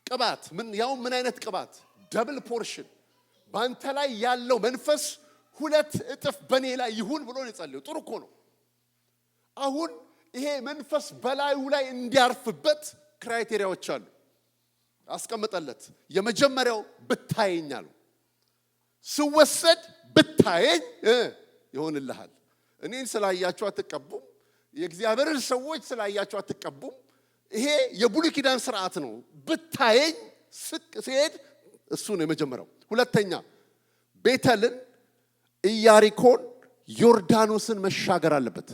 ቅባት። ምን አይነት ቅባት? ደብል ፖርሽን። ባንተ ላይ ያለው መንፈስ 2 እጥፍ በኔ ላይ ይሁን ብሎ ነው የጸለየው። ጥሩ እኮ ነው። አሁን ይሄ መንፈስ በላዩ ላይ እንዲያርፍበት ክራይቴሪያዎች አሉ፣ አስቀምጠለት። የመጀመሪያው ብታየኝ አለው። ስወሰድ ብታየኝ ይሆንልሃል። እኔን ስላያችሁ አትቀቡም፣ የእግዚአብሔርን ሰዎች ስላያችሁ አትቀቡም። ይሄ የብሉይ ኪዳን ስርዓት ነው። ብታየኝ ሲሄድ እሱ ነው የመጀመሪያው። ሁለተኛ ቤተልን፣ ኢያሪኮን፣ ዮርዳኖስን መሻገር አለበት።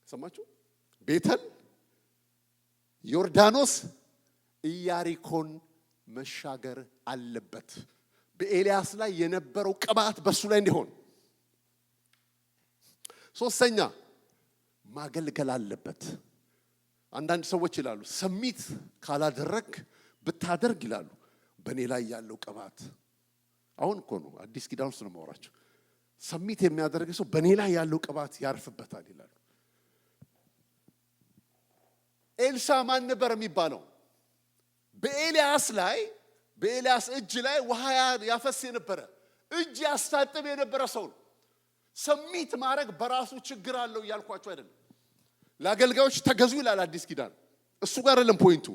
ሰማችሁ? ቤተል፣ ዮርዳኖስ፣ ኢያሪኮን መሻገር አለበት። በኤልያስ ላይ የነበረው ቅባት በሱ ላይ እንዲሆን። ሶስተኛ ማገልገል አለበት። አንዳንድ ሰዎች ይላሉ ሰሚት ካላደረግ ብታደርግ ይላሉ በኔ ላይ ያለው ቅባት። አሁን እኮ ነው አዲስ ኪዳን ውስጥ ነው የማወራቸው። ሰሚት የሚያደርግ ሰው በኔ ላይ ያለው ቅባት ያርፍበታል ይላሉ። ኤልሳ ማን ነበር የሚባለው? በኤልያስ እጅ ላይ ውሃ ያፈስ የነበረ እጅ ያስታጥብ የነበረ ሰው ነው። ሰሚት ማድረግ በራሱ ችግር አለው እያልኳቸው አይደለም። ለአገልጋዮች ተገዙ ይላል አዲስ ኪዳን። እሱ ጋር አይደለም ፖይንቱ፣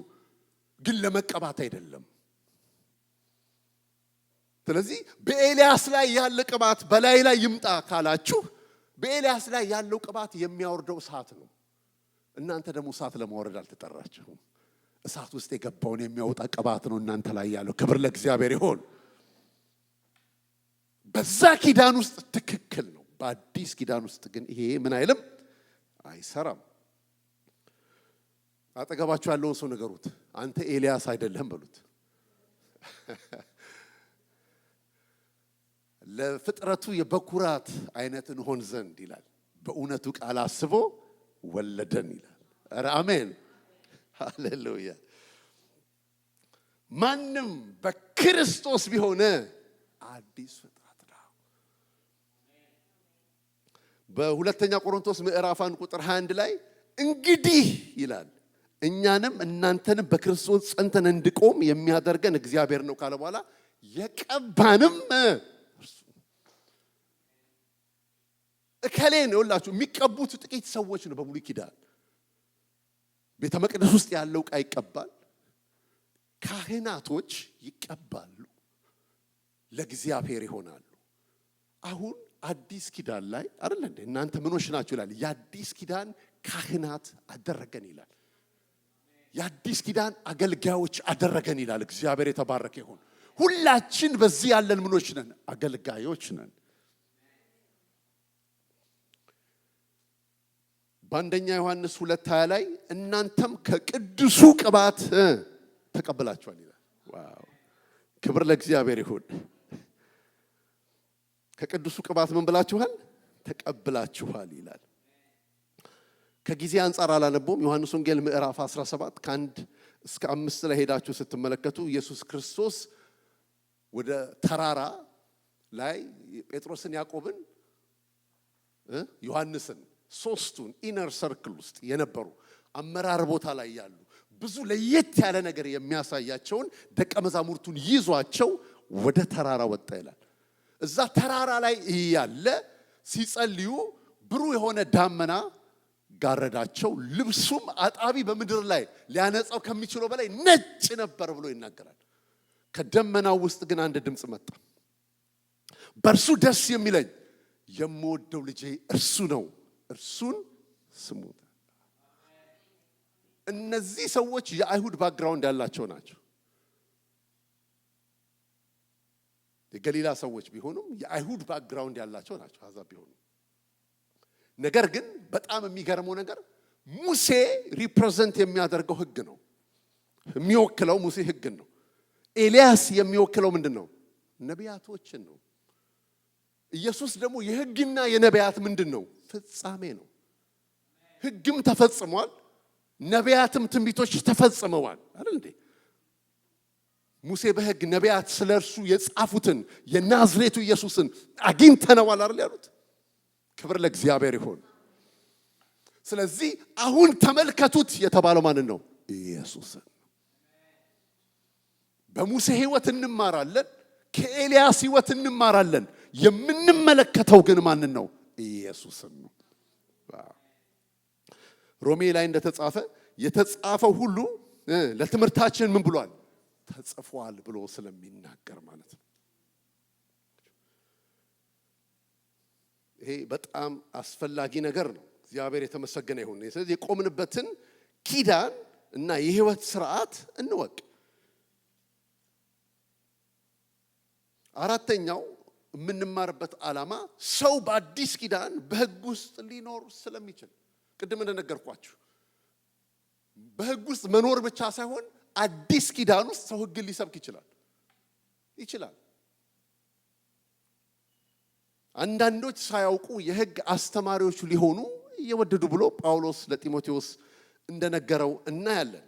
ግን ለመቀባት አይደለም። ስለዚህ በኤልያስ ላይ ያለ ቅባት በላይ ላይ ይምጣ ካላችሁ በኤልያስ ላይ ያለው ቅባት የሚያወርደው እሳት ነው። እናንተ ደግሞ እሳት ለማውረድ አልተጠራችሁም። እሳት ውስጥ የገባውን የሚያወጣ ቅባት ነው እናንተ ላይ ያለው። ክብር ለእግዚአብሔር ይሁን። በዛ ኪዳን ውስጥ ትክክል ነው። በአዲስ ኪዳን ውስጥ ግን ይሄ ምን አይልም፣ አይሰራም። አጠገባችሁ ያለውን ሰው ንገሩት፣ አንተ ኤልያስ አይደለም በሉት። ለፍጥረቱ የበኩራት አይነት እንሆን ዘንድ ይላል። በእውነቱ ቃል አስቦ ወለደን ይላል። ኧረ አሜን። ሃሌሉያ። ማንም በክርስቶስ ቢሆን አዲስ ፍጥረት ነው። በሁለተኛ ቆሮንቶስ ምዕራፍ 1 ቁጥር 21 ላይ እንግዲህ ይላል እኛንም እናንተንም በክርስቶስ ጸንተን እንድቆም የሚያደርገን እግዚአብሔር ነው ካለ በኋላ የቀባንም እርሱ። እከሌን ይኸውላችሁ የሚቀቡት ጥቂት ሰዎች ነው። በሙሉ ኪዳን ቤተ መቅደስ ውስጥ ያለው ዕቃ ይቀባል። ካህናቶች ይቀባሉ፣ ለእግዚአብሔር ይሆናሉ። አሁን አዲስ ኪዳን ላይ አይደል እንዴ እናንተ ምኖች ናችሁ ይላል። የአዲስ ኪዳን ካህናት አደረገን ይላል። የአዲስ ኪዳን አገልጋዮች አደረገን ይላል። እግዚአብሔር የተባረከ ይሁን። ሁላችን በዚህ ያለን ምኖች ነን? አገልጋዮች ነን። በአንደኛ ዮሐንስ 2:20 ላይ እናንተም ከቅዱሱ ቅባት ተቀብላችኋል ይላል። ዋው! ክብር ለእግዚአብሔር ይሁን። ከቅዱሱ ቅባት ምን ብላችኋል? ተቀብላችኋል ይላል። ከጊዜ አንፃር አላነበውም። ዮሐንስ ወንጌል ምዕራፍ 17 ከ1 እስከ 5 ላይ ሄዳችሁ ስትመለከቱ ኢየሱስ ክርስቶስ ወደ ተራራ ላይ ጴጥሮስን፣ ያዕቆብን፣ ዮሐንስን ሶስቱን ኢነር ሰርክል ውስጥ የነበሩ አመራር ቦታ ላይ ያሉ ብዙ ለየት ያለ ነገር የሚያሳያቸውን ደቀ መዛሙርቱን ይዟቸው ወደ ተራራ ወጣ ይላል። እዛ ተራራ ላይ ያለ ሲጸልዩ ብሩህ የሆነ ዳመና ጋረዳቸው። ልብሱም አጣቢ በምድር ላይ ሊያነጻው ከሚችለው በላይ ነጭ ነበር ብሎ ይናገራል። ከደመናው ውስጥ ግን አንድ ድምፅ መጣ። በእርሱ ደስ የሚለኝ የምወደው ልጄ እርሱ ነው፣ እርሱን ስሙት። እነዚህ ሰዎች የአይሁድ ባክግራውንድ ያላቸው ናቸው። የገሊላ ሰዎች ቢሆኑም የአይሁድ ባክግራውንድ ያላቸው ናቸው፣ አሕዛብ ቢሆኑ። ነገር ግን በጣም የሚገርመው ነገር ሙሴ ሪፕሬዘንት የሚያደርገው ሕግ ነው። የሚወክለው ሙሴ ሕግን ነው። ኤልያስ የሚወክለው ምንድን ነው? ነቢያቶችን ነው። ኢየሱስ ደግሞ የሕግና የነቢያት ምንድን ነው? ፍጻሜ ነው። ሕግም ተፈጽሟል፣ ነቢያትም ትንቢቶች ተፈጽመዋል አይደል እንዴ? ሙሴ በሕግ ነቢያት ስለ እርሱ የጻፉትን የናዝሬቱ ኢየሱስን አግኝተነዋል አይደል ያሉት። ክብር ለእግዚአብሔር ይሁን። ስለዚህ አሁን ተመልከቱት የተባለው ማንን ነው? ኢየሱስን። በሙሴ ሕይወት እንማራለን፣ ከኤልያስ ሕይወት እንማራለን። የምንመለከተው ግን ማንን ነው? ኢየሱስን ነው። ሮሜ ላይ እንደተጻፈ የተጻፈው ሁሉ ለትምህርታችን ምን ብሏል? ተጽፏል ብሎ ስለሚናገር ማለት ነው። ይሄ በጣም አስፈላጊ ነገር ነው። እግዚአብሔር የተመሰገነ ይሁን። ስለዚህ የቆምንበትን ኪዳን እና የህይወት ስርዓት እንወቅ። አራተኛው የምንማርበት ዓላማ ሰው በአዲስ ኪዳን በሕግ ውስጥ ሊኖር ስለሚችል፣ ቅድም እንደነገርኳችሁ በሕግ ውስጥ መኖር ብቻ ሳይሆን አዲስ ኪዳን ውስጥ ሰው ሕግን ሊሰብክ ይችላል። አንዳንዶች ሳያውቁ የሕግ አስተማሪዎች ሊሆኑ እየወደዱ ብሎ ጳውሎስ ለጢሞቴዎስ እንደነገረው እናያለን።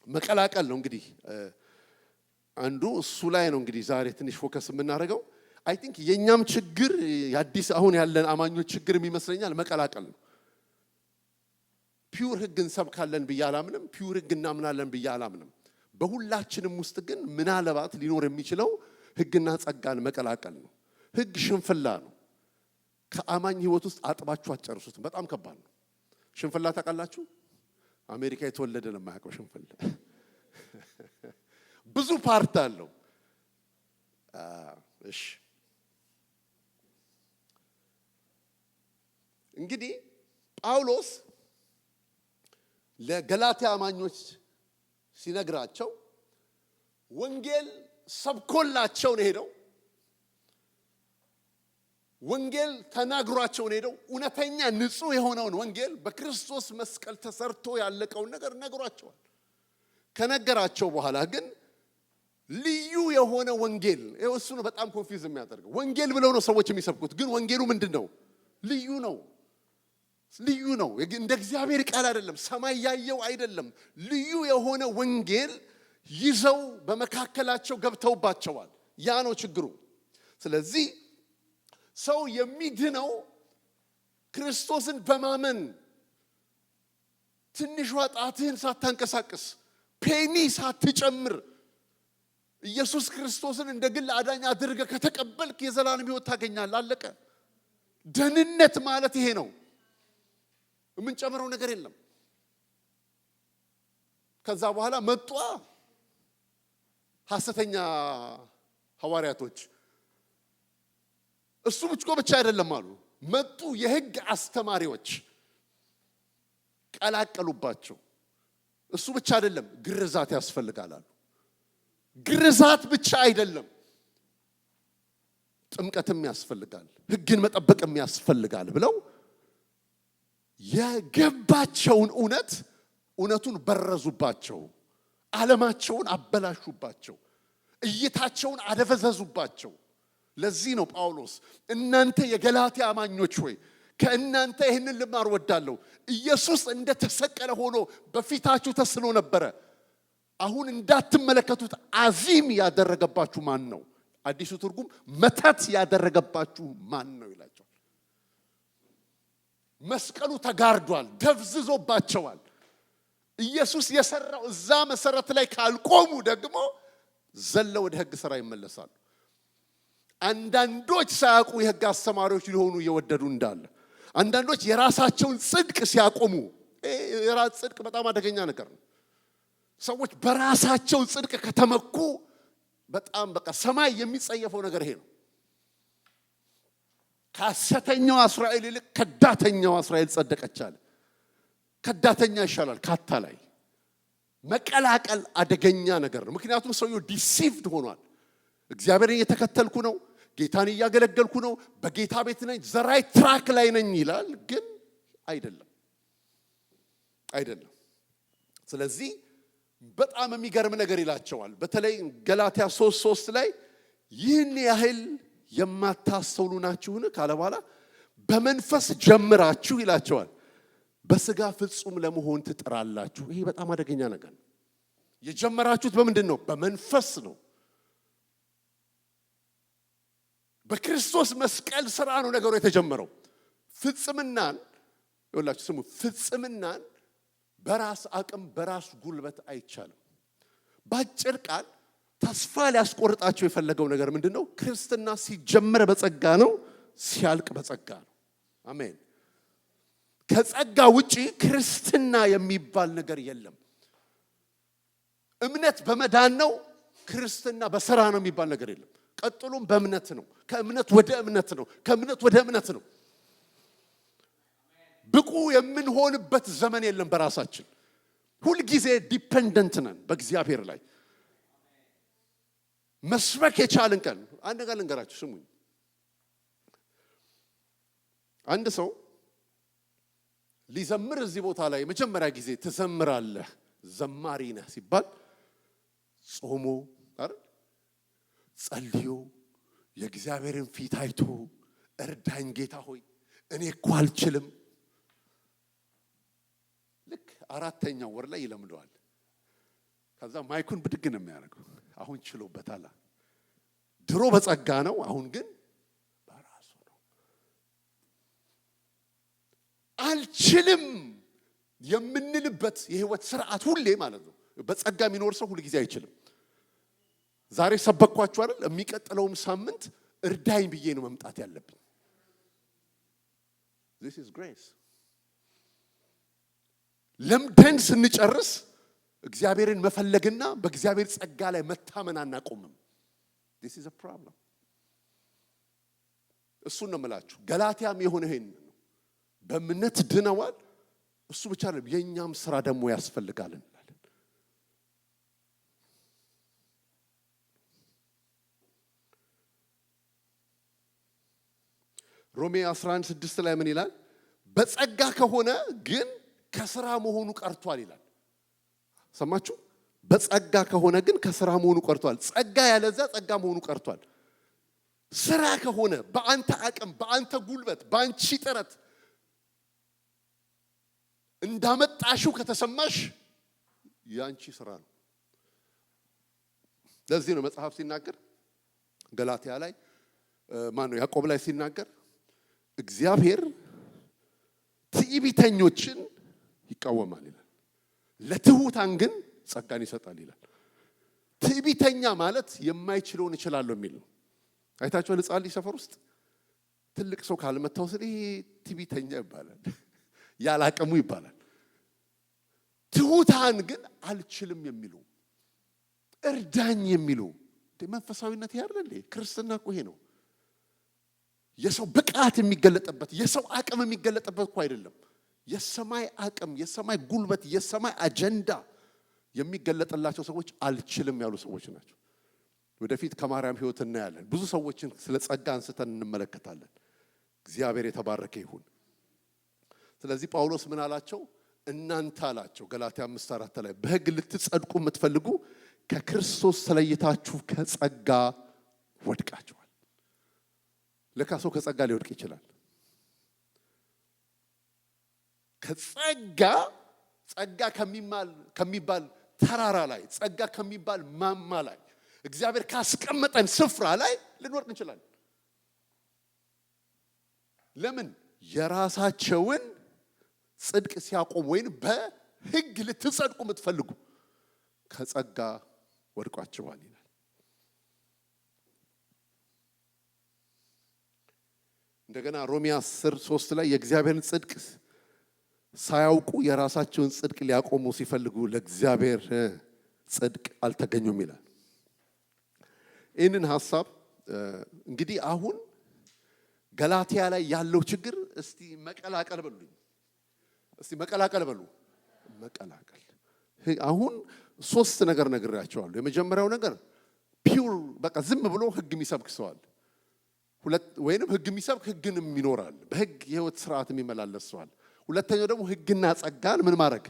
መቀላቀል ነው እንግዲህ አንዱ እሱ ላይ ነው እንግዲህ ዛሬ ትንሽ ፎከስ የምናደርገው። አይ ቲንክ የኛም ችግር የአዲስ አሁን ያለን አማኞች ችግር የሚመስለኛል መቀላቀል ነው። ፒውር ሕግ እንሰብካለን ብዬ አላምንም። ፒውር ሕግ እናምናለን ብዬ አላምንም። በሁላችንም ውስጥ ግን ምናልባት ሊኖር የሚችለው ሕግና ጸጋን መቀላቀል ነው። ሕግ ሽንፍላ ነው። ከአማኝ ህይወት ውስጥ አጥባችሁ አትጨርሱትም። በጣም ከባድ ነው። ሽንፍላ ታውቃላችሁ? አሜሪካ የተወለደ ነው የማያውቀው ሽንፍላ። ብዙ ፓርት አለው። እሺ እንግዲህ ጳውሎስ ለገላትያ አማኞች ሲነግራቸው ወንጌል ሰብኮላቸው ነው ሄደው። ወንጌል ተናግሯቸው ነው ሄደው። እውነተኛ ንጹህ የሆነውን ወንጌል በክርስቶስ መስቀል ተሰርቶ ያለቀውን ነገር ነግሯቸዋል። ከነገራቸው በኋላ ግን ልዩ የሆነ ወንጌል እሱ ነው በጣም ኮንፊውዝ የሚያደርገው። ወንጌል ብለው ነው ሰዎች የሚሰብኩት፣ ግን ወንጌሉ ምንድን ነው? ልዩ ነው። ልዩ ነው። እንደ እግዚአብሔር ቃል አይደለም፣ ሰማይ ያየው አይደለም። ልዩ የሆነ ወንጌል ይዘው በመካከላቸው ገብተውባቸዋል። ያ ነው ችግሩ። ስለዚህ ሰው የሚድነው ክርስቶስን በማመን ትንሿ ጣትህን ሳታንቀሳቅስ ፔኒ ሳትጨምር ኢየሱስ ክርስቶስን እንደ ግል አዳኝ አድርገህ ከተቀበልክ የዘላለም ሕይወት ታገኛለህ። አለቀ። ደህንነት ማለት ይሄ ነው። የምንጨምረው ነገር የለም። ከዛ በኋላ መጡ ሐሰተኛ ሐዋርያቶች። እሱ ብቻ አይደለም አሉ፣ መጡ የሕግ አስተማሪዎች ቀላቀሉባቸው። እሱ ብቻ አይደለም፣ ግርዛት ያስፈልጋል አሉ። ግርዛት ብቻ አይደለም፣ ጥምቀትም ያስፈልጋል፣ ሕግን መጠበቅም ያስፈልጋል ብለው የገባቸውን እውነቱን በረዙባቸው፣ ዓለማቸውን አበላሹባቸው፣ እይታቸውን አደፈዘዙባቸው። ለዚህ ነው ጳውሎስ እናንተ የገላትያ አማኞች ሆይ ከእናንተ ይህንን ልማር ወዳለሁ። ኢየሱስ እንደተሰቀለ ሆኖ በፊታችሁ ተስሎ ነበረ። አሁን እንዳትመለከቱት አዚም ያደረገባችሁ ማን ነው? አዲሱ ትርጉም መተት ያደረገባችሁ ማን ነው ይላቸዋል። መስቀሉ ተጋርዷል፣ ደብዝዞባቸዋል። ኢየሱስ የሰራው እዛ መሰረት ላይ ካልቆሙ ደግሞ ዘለው ወደ ሕግ ሥራ ይመለሳሉ። አንዳንዶች ሳያውቁ የሕግ አስተማሪዎች ሊሆኑ እየወደዱ እንዳለ፣ አንዳንዶች የራሳቸውን ጽድቅ ሲያቆሙ፣ የራስ ጽድቅ በጣም አደገኛ ነገር ነው። ሰዎች በራሳቸው ጽድቅ ከተመኩ በጣም በቃ ሰማይ የሚጸየፈው ነገር ይሄ ነው። ከሐሰተኛው እስራኤል ይልቅ ከዳተኛው እስራኤል ጸደቀች አለ። ከዳተኛ ይሻላል ካታላይ። መቀላቀል አደገኛ ነገር ነው። ምክንያቱም ሰውየው ዲሲቭድ ሆኗል። እግዚአብሔርን እየተከተልኩ ነው፣ ጌታን እያገለገልኩ ነው፣ በጌታ ቤት ነኝ፣ ዘራይ ትራክ ላይ ነኝ ይላል። ግን አይደለም። ስለዚህ በጣም የሚገርም ነገር ይላቸዋል። በተለይ ገላትያ 3:3 ላይ ይህን ያህል የማታስተውሉ ናችሁን ካለ በኋላ በመንፈስ ጀምራችሁ ይላቸዋል በስጋ ፍጹም ለመሆን ትጥራላችሁ። ይሄ በጣም አደገኛ ነገር ነው። የጀመራችሁት በምንድን ነው? በመንፈስ ነው። በክርስቶስ መስቀል ሥራ ነው ነገሩ የተጀመረው። ፍጽምናን ይኸውላችሁ ስሙ፣ ፍጽምናን በራስ አቅም በራስ ጉልበት አይቻልም። ባጭር ቃል ተስፋ ሊያስቆርጣቸው የፈለገው ነገር ምንድነው? ክርስትና ሲጀመር በጸጋ ነው፣ ሲያልቅ በጸጋ ነው። አሜን። ከጸጋ ውጪ ክርስትና የሚባል ነገር የለም። እምነት በመዳን ነው፣ ክርስትና በሥራ ነው የሚባል ነገር የለም። ቀጥሎም በእምነት ነው፣ ከእምነት ወደ እምነት ነው፣ ከእምነት ወደ እምነት ነው። ብቁ የምንሆንበት ዘመን የለም። በራሳችን ሁልጊዜ ዲፔንደንት ነን በእግዚአብሔር ላይ። መስበክ የቻልን ቀን አንድ ነገር ልንገራችሁ፣ ስሙኝ። አንድ ሰው ሊዘምር እዚህ ቦታ ላይ መጀመሪያ ጊዜ ትዘምራለህ፣ ዘማሪ ነህ ሲባል ጾሞ አይደል፣ ጸልዮ የእግዚአብሔርን ፊት አይቶ እርዳኝ ጌታ ሆይ እኔ እኮ አልችልም። ልክ አራተኛው ወር ላይ ይለምደዋል። ከዛ ማይኩን ብድግ ነው የሚያደርገው። አሁን ችሎበታል። ድሮ በጸጋ ነው፣ አሁን ግን በራሱ ነው። አልችልም የምንልበት የህይወት ስርዓት ሁሌ ማለት ነው። በጸጋ የሚኖር ሰው ሁሉ ጊዜ አይችልም። ዛሬ ሰበኳችሁ አይደል? የሚቀጥለውም ሳምንት እርዳኝ ብዬ ነው መምጣት ያለብኝ። This is grace። ለምደን ስንጨርስ እግዚአብሔርን መፈለግና በእግዚአብሔር ጸጋ ላይ መታመን አናቆምም። This is a problem። እሱን ነው የምላችሁ። ገላትያም የሆነ ይሄን ነው። በእምነት ድነዋል። እሱ ብቻ አይደለም፣ የኛም ስራ ደግሞ ያስፈልጋል እንላለን። ሮሜ 11:6 ላይ ምን ይላል? በጸጋ ከሆነ ግን ከስራ መሆኑ ቀርቷል ይላል። ሰማችሁ? በጸጋ ከሆነ ግን ከስራ መሆኑ ቀርቷል። ጸጋ ያለዛ ጸጋ መሆኑ ቀርቷል። ስራ ከሆነ በአንተ አቅም፣ በአንተ ጉልበት፣ በአንቺ ጥረት እንዳመጣሽው ከተሰማሽ ያንቺ ስራ ነው። ለዚህ ነው መጽሐፍ ሲናገር ገላትያ ላይ ያዕቆብ ላይ ሲናገር እግዚአብሔር ትዕቢተኞችን ይቃወማል ይላል፣ ለትሑታን ግን ጸጋን ይሰጣል ይላል። ትዕቢተኛ ማለት የማይችለውን እችላለሁ የሚል ነው። አይታችኋል? ሕፃን ልጅ ሰፈር ውስጥ ትልቅ ሰው ካልመታው ስለ ይሄ ትዕቢተኛ ይባላል፣ ያላቀሙ ይባላል። ትሑታን ግን አልችልም የሚሉ እርዳኝ የሚሉ መንፈሳዊነት ያለ እንዴ? ክርስትና እኮ ይሄ ነው። የሰው ብቃት የሚገለጥበት የሰው አቅም የሚገለጥበት እኮ አይደለም። የሰማይ አቅም፣ የሰማይ ጉልበት፣ የሰማይ አጀንዳ የሚገለጥላቸው ሰዎች አልችልም ያሉ ሰዎች ናቸው። ወደፊት ከማርያም ሕይወት እናያለን። ብዙ ሰዎችን ስለ ጸጋ አንስተን እንመለከታለን። እግዚአብሔር የተባረከ ይሁን። ስለዚህ ጳውሎስ ምን አላቸው? እናንተ አላቸው ገላትያ 5:4 ላይ በሕግ ልትጸድቁ የምትፈልጉ ከክርስቶስ ተለይታችሁ ከጸጋ ወድቃችኋል። ለካ ሰው ከጸጋ ሊወድቅ ይችላል። ጸጋ ከሚባል ተራራ ላይ፣ ጸጋ ከሚባል ማማ ላይ፣ እግዚአብሔር ካስቀመጠን ስፍራ ላይ ልንወድቅ እንችላለን። ለምን? የራሳቸውን ጽድቅ ሲያቆም ወይም በሕግ ልትጸድቁ የምትፈልጉ ከጸጋ ወድቋቸዋል ይላል። እንደገና ሮሜ 10:3 ላይ የእግዚአብሔርን ጽድቅ ሳያውቁ የራሳቸውን ጽድቅ ሊያቆሙ ሲፈልጉ ለእግዚአብሔር ጽድቅ አልተገኙም ይላል። ይህንን ሐሳብ እንግዲህ አሁን ገላትያ ላይ ያለው ችግር እስቲ መቀላቀል በሉኝ። እስቲ መቀላቀል በሉ። መቀላቀል አሁን 3 ነገር ነግሬያቸዋለሁ። የመጀመሪያው ነገር ፒውር በቃ ዝም ብሎ ሕግ የሚሰብክ ሰው አለ። ወይንም ሕግ የሚሰብክ ሕግንም ይኖራል፣ በሕግ የህይወት ስርዓት የሚመላለስ ሰው አለ። ሁለተኛው ደግሞ ሕግና ጸጋን ምን ማድረግ?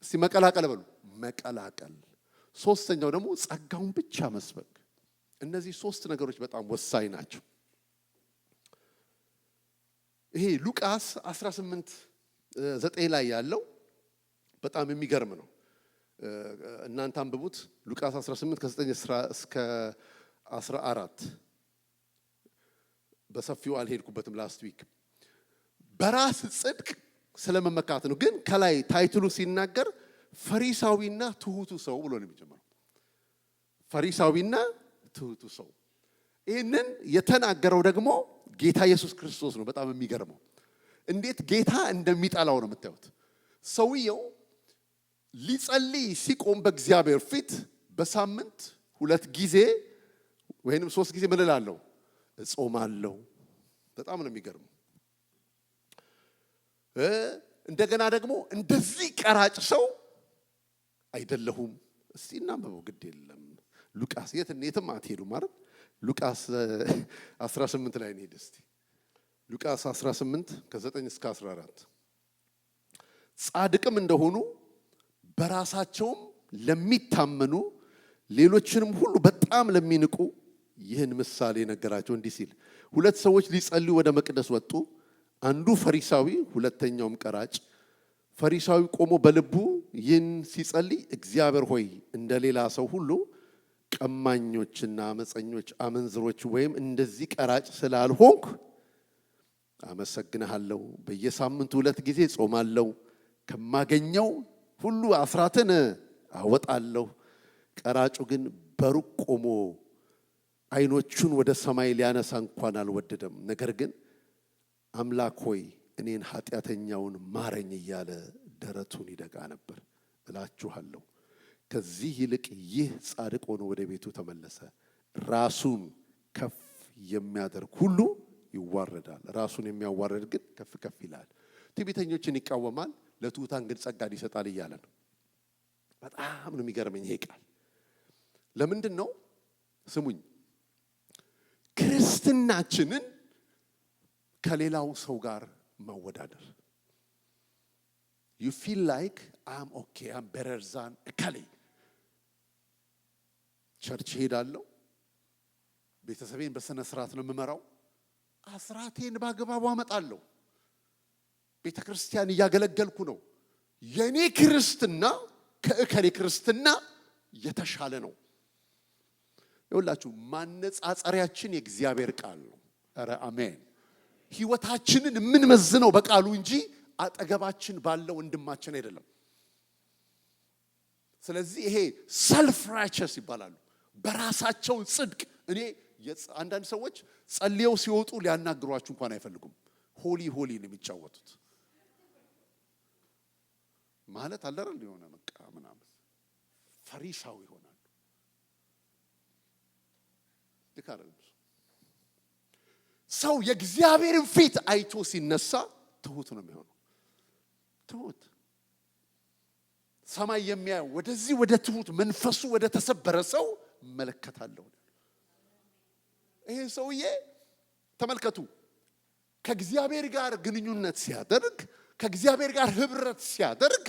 እስቲ መቀላቀል በሉ። መቀላቀል። ሶስተኛው ደግሞ ጸጋውን ብቻ መስበክ። እነዚህ 3 ነገሮች በጣም ወሳኝ ናቸው። ይሄ ሉቃስ 18:9 ላይ ያለው በጣም የሚገርም ነው። እናንተ አንብቡት። ሉቃስ 18:9 እስከ 14 በሰፊው አልሄድኩበትም ላስት ዊክ። በራስ ጽድቅ ስለመመካት ነው። ግን ከላይ ታይትሉ ሲናገር ፈሪሳዊና ትሁቱ ሰው ብሎ ነው የሚጀምረው። ፈሪሳዊና ትሁቱ ሰው። ይህንን የተናገረው ደግሞ ጌታ ኢየሱስ ክርስቶስ ነው። በጣም የሚገርመው እንዴት ጌታ እንደሚጠላው ነው የምታዩት። ሰውየው ሊጸልይ ሲቆም በእግዚአብሔር ፊት በሳምንት 2 ጊዜ ወይንም 3 ጊዜ ምን እላለሁ? እጾማለሁ። በጣም ነው የሚገርመው። እንደገና ደግሞ እንደዚህ ቀራጭ ሰው አይደለሁም። እስቲ እናንብበው፣ ግድ የለም ሉቃስ የትም አትሄዱ ማለት ሉቃስ 18 ላይ እንሂድ እስቲ። ሉቃስ 18 ከ9 እስከ 14 ጻድቅም እንደሆኑ በራሳቸውም ለሚታመኑ ሌሎችንም ሁሉ በጣም ለሚንቁ ይህን ምሳሌ ነገራቸው እንዲህ ሲል 2 ሰዎች ሊጸልዩ ወደ መቅደስ ወጡ። አንዱ ፈሪሳዊ ሁለተኛውም ቀራጭ። ፈሪሳዊ ቆሞ በልቡ ይህን ሲጸልይ እግዚአብሔር ሆይ እንደሌላ ሰው ሁሉ ቀማኞችና አመፀኞች፣ አመንዝሮች ወይም እንደዚህ ቀራጭ ስላልሆንኩ አመሰግንሃለሁ። በየሳምንቱ 2 ጊዜ ጾማለሁ፣ ከማገኘው ሁሉ አስራትን አወጣለሁ። ቀራጩ ግን በሩቅ ቆሞ ዓይኖቹን ወደ ሰማይ ሊያነሳ እንኳን አልወደደም። ነገር ግን አምላክ ሆይ እኔን ኃጢአተኛውን ማረኝ እያለ ደረቱን ይደቃ ነበር። እላችኋለሁ ከዚህ ይልቅ ይህ ጻድቅ ሆኖ ወደ ቤቱ ተመለሰ። ራሱን ከፍ የሚያደርግ ሁሉ ይዋረዳል፣ ራሱን የሚያዋርድ ግን ከፍ ከፍ ይላል። ትዕቢተኞችን ይቃወማል፣ ለትሑታን ግን ጸጋን ይሰጣል እያለ ነው። በጣም ነው የሚገርመኝ ይሄ ቃል። ለምንድን ነው ስሙኝ፣ ክርስትናችንን ከሌላው ሰው ጋር ማወዳደር። you feel like I'm okay, I'm better than እከሌ። ቸርች ሄዳለሁ፣ ቤተሰቤን በስነ ስርዓት ነው የምመራው፣ አስራቴን በአግባቡ አመጣለሁ፣ ቤተ ክርስቲያን እያገለገልኩ ነው፣ የኔ ክርስትና ከእከሌ ክርስትና የተሻለ ነው። ይኸውላችሁ ማነጻጸሪያችን የእግዚአብሔር ቃል ነው። ኧረ አሜን። ህይወታችንን የምንመዝነው በቃሉ እንጂ አጠገባችን ባለው ወንድማችን አይደለም። ስለዚህ ይሄ ሰልፍ ራይቸስ ይባላሉ። በራሳቸው ጽድቅ እኔ አንዳንድ ሰዎች ጸልየው ሲወጡ ሊያናግሯችሁ እንኳን አይፈልጉም። ሆሊ ሆሊ ነው የሚጫወቱት። ማለት አለራል የሆነ መቃ ምናምን ፈሪሳው ይሆናሉ። ልካረም ሰው የእግዚአብሔርን ፊት አይቶ ሲነሳ ትሁት ነው የሚሆነው። ትሁት ሰማይ የሚያየው ወደዚህ ወደ ትሁት መንፈሱ ወደ ተሰበረ ሰው መለከታለሁ። ይሄ ሰውዬ ተመልከቱ፣ ከእግዚአብሔር ጋር ግንኙነት ሲያደርግ፣ ከእግዚአብሔር ጋር ህብረት ሲያደርግ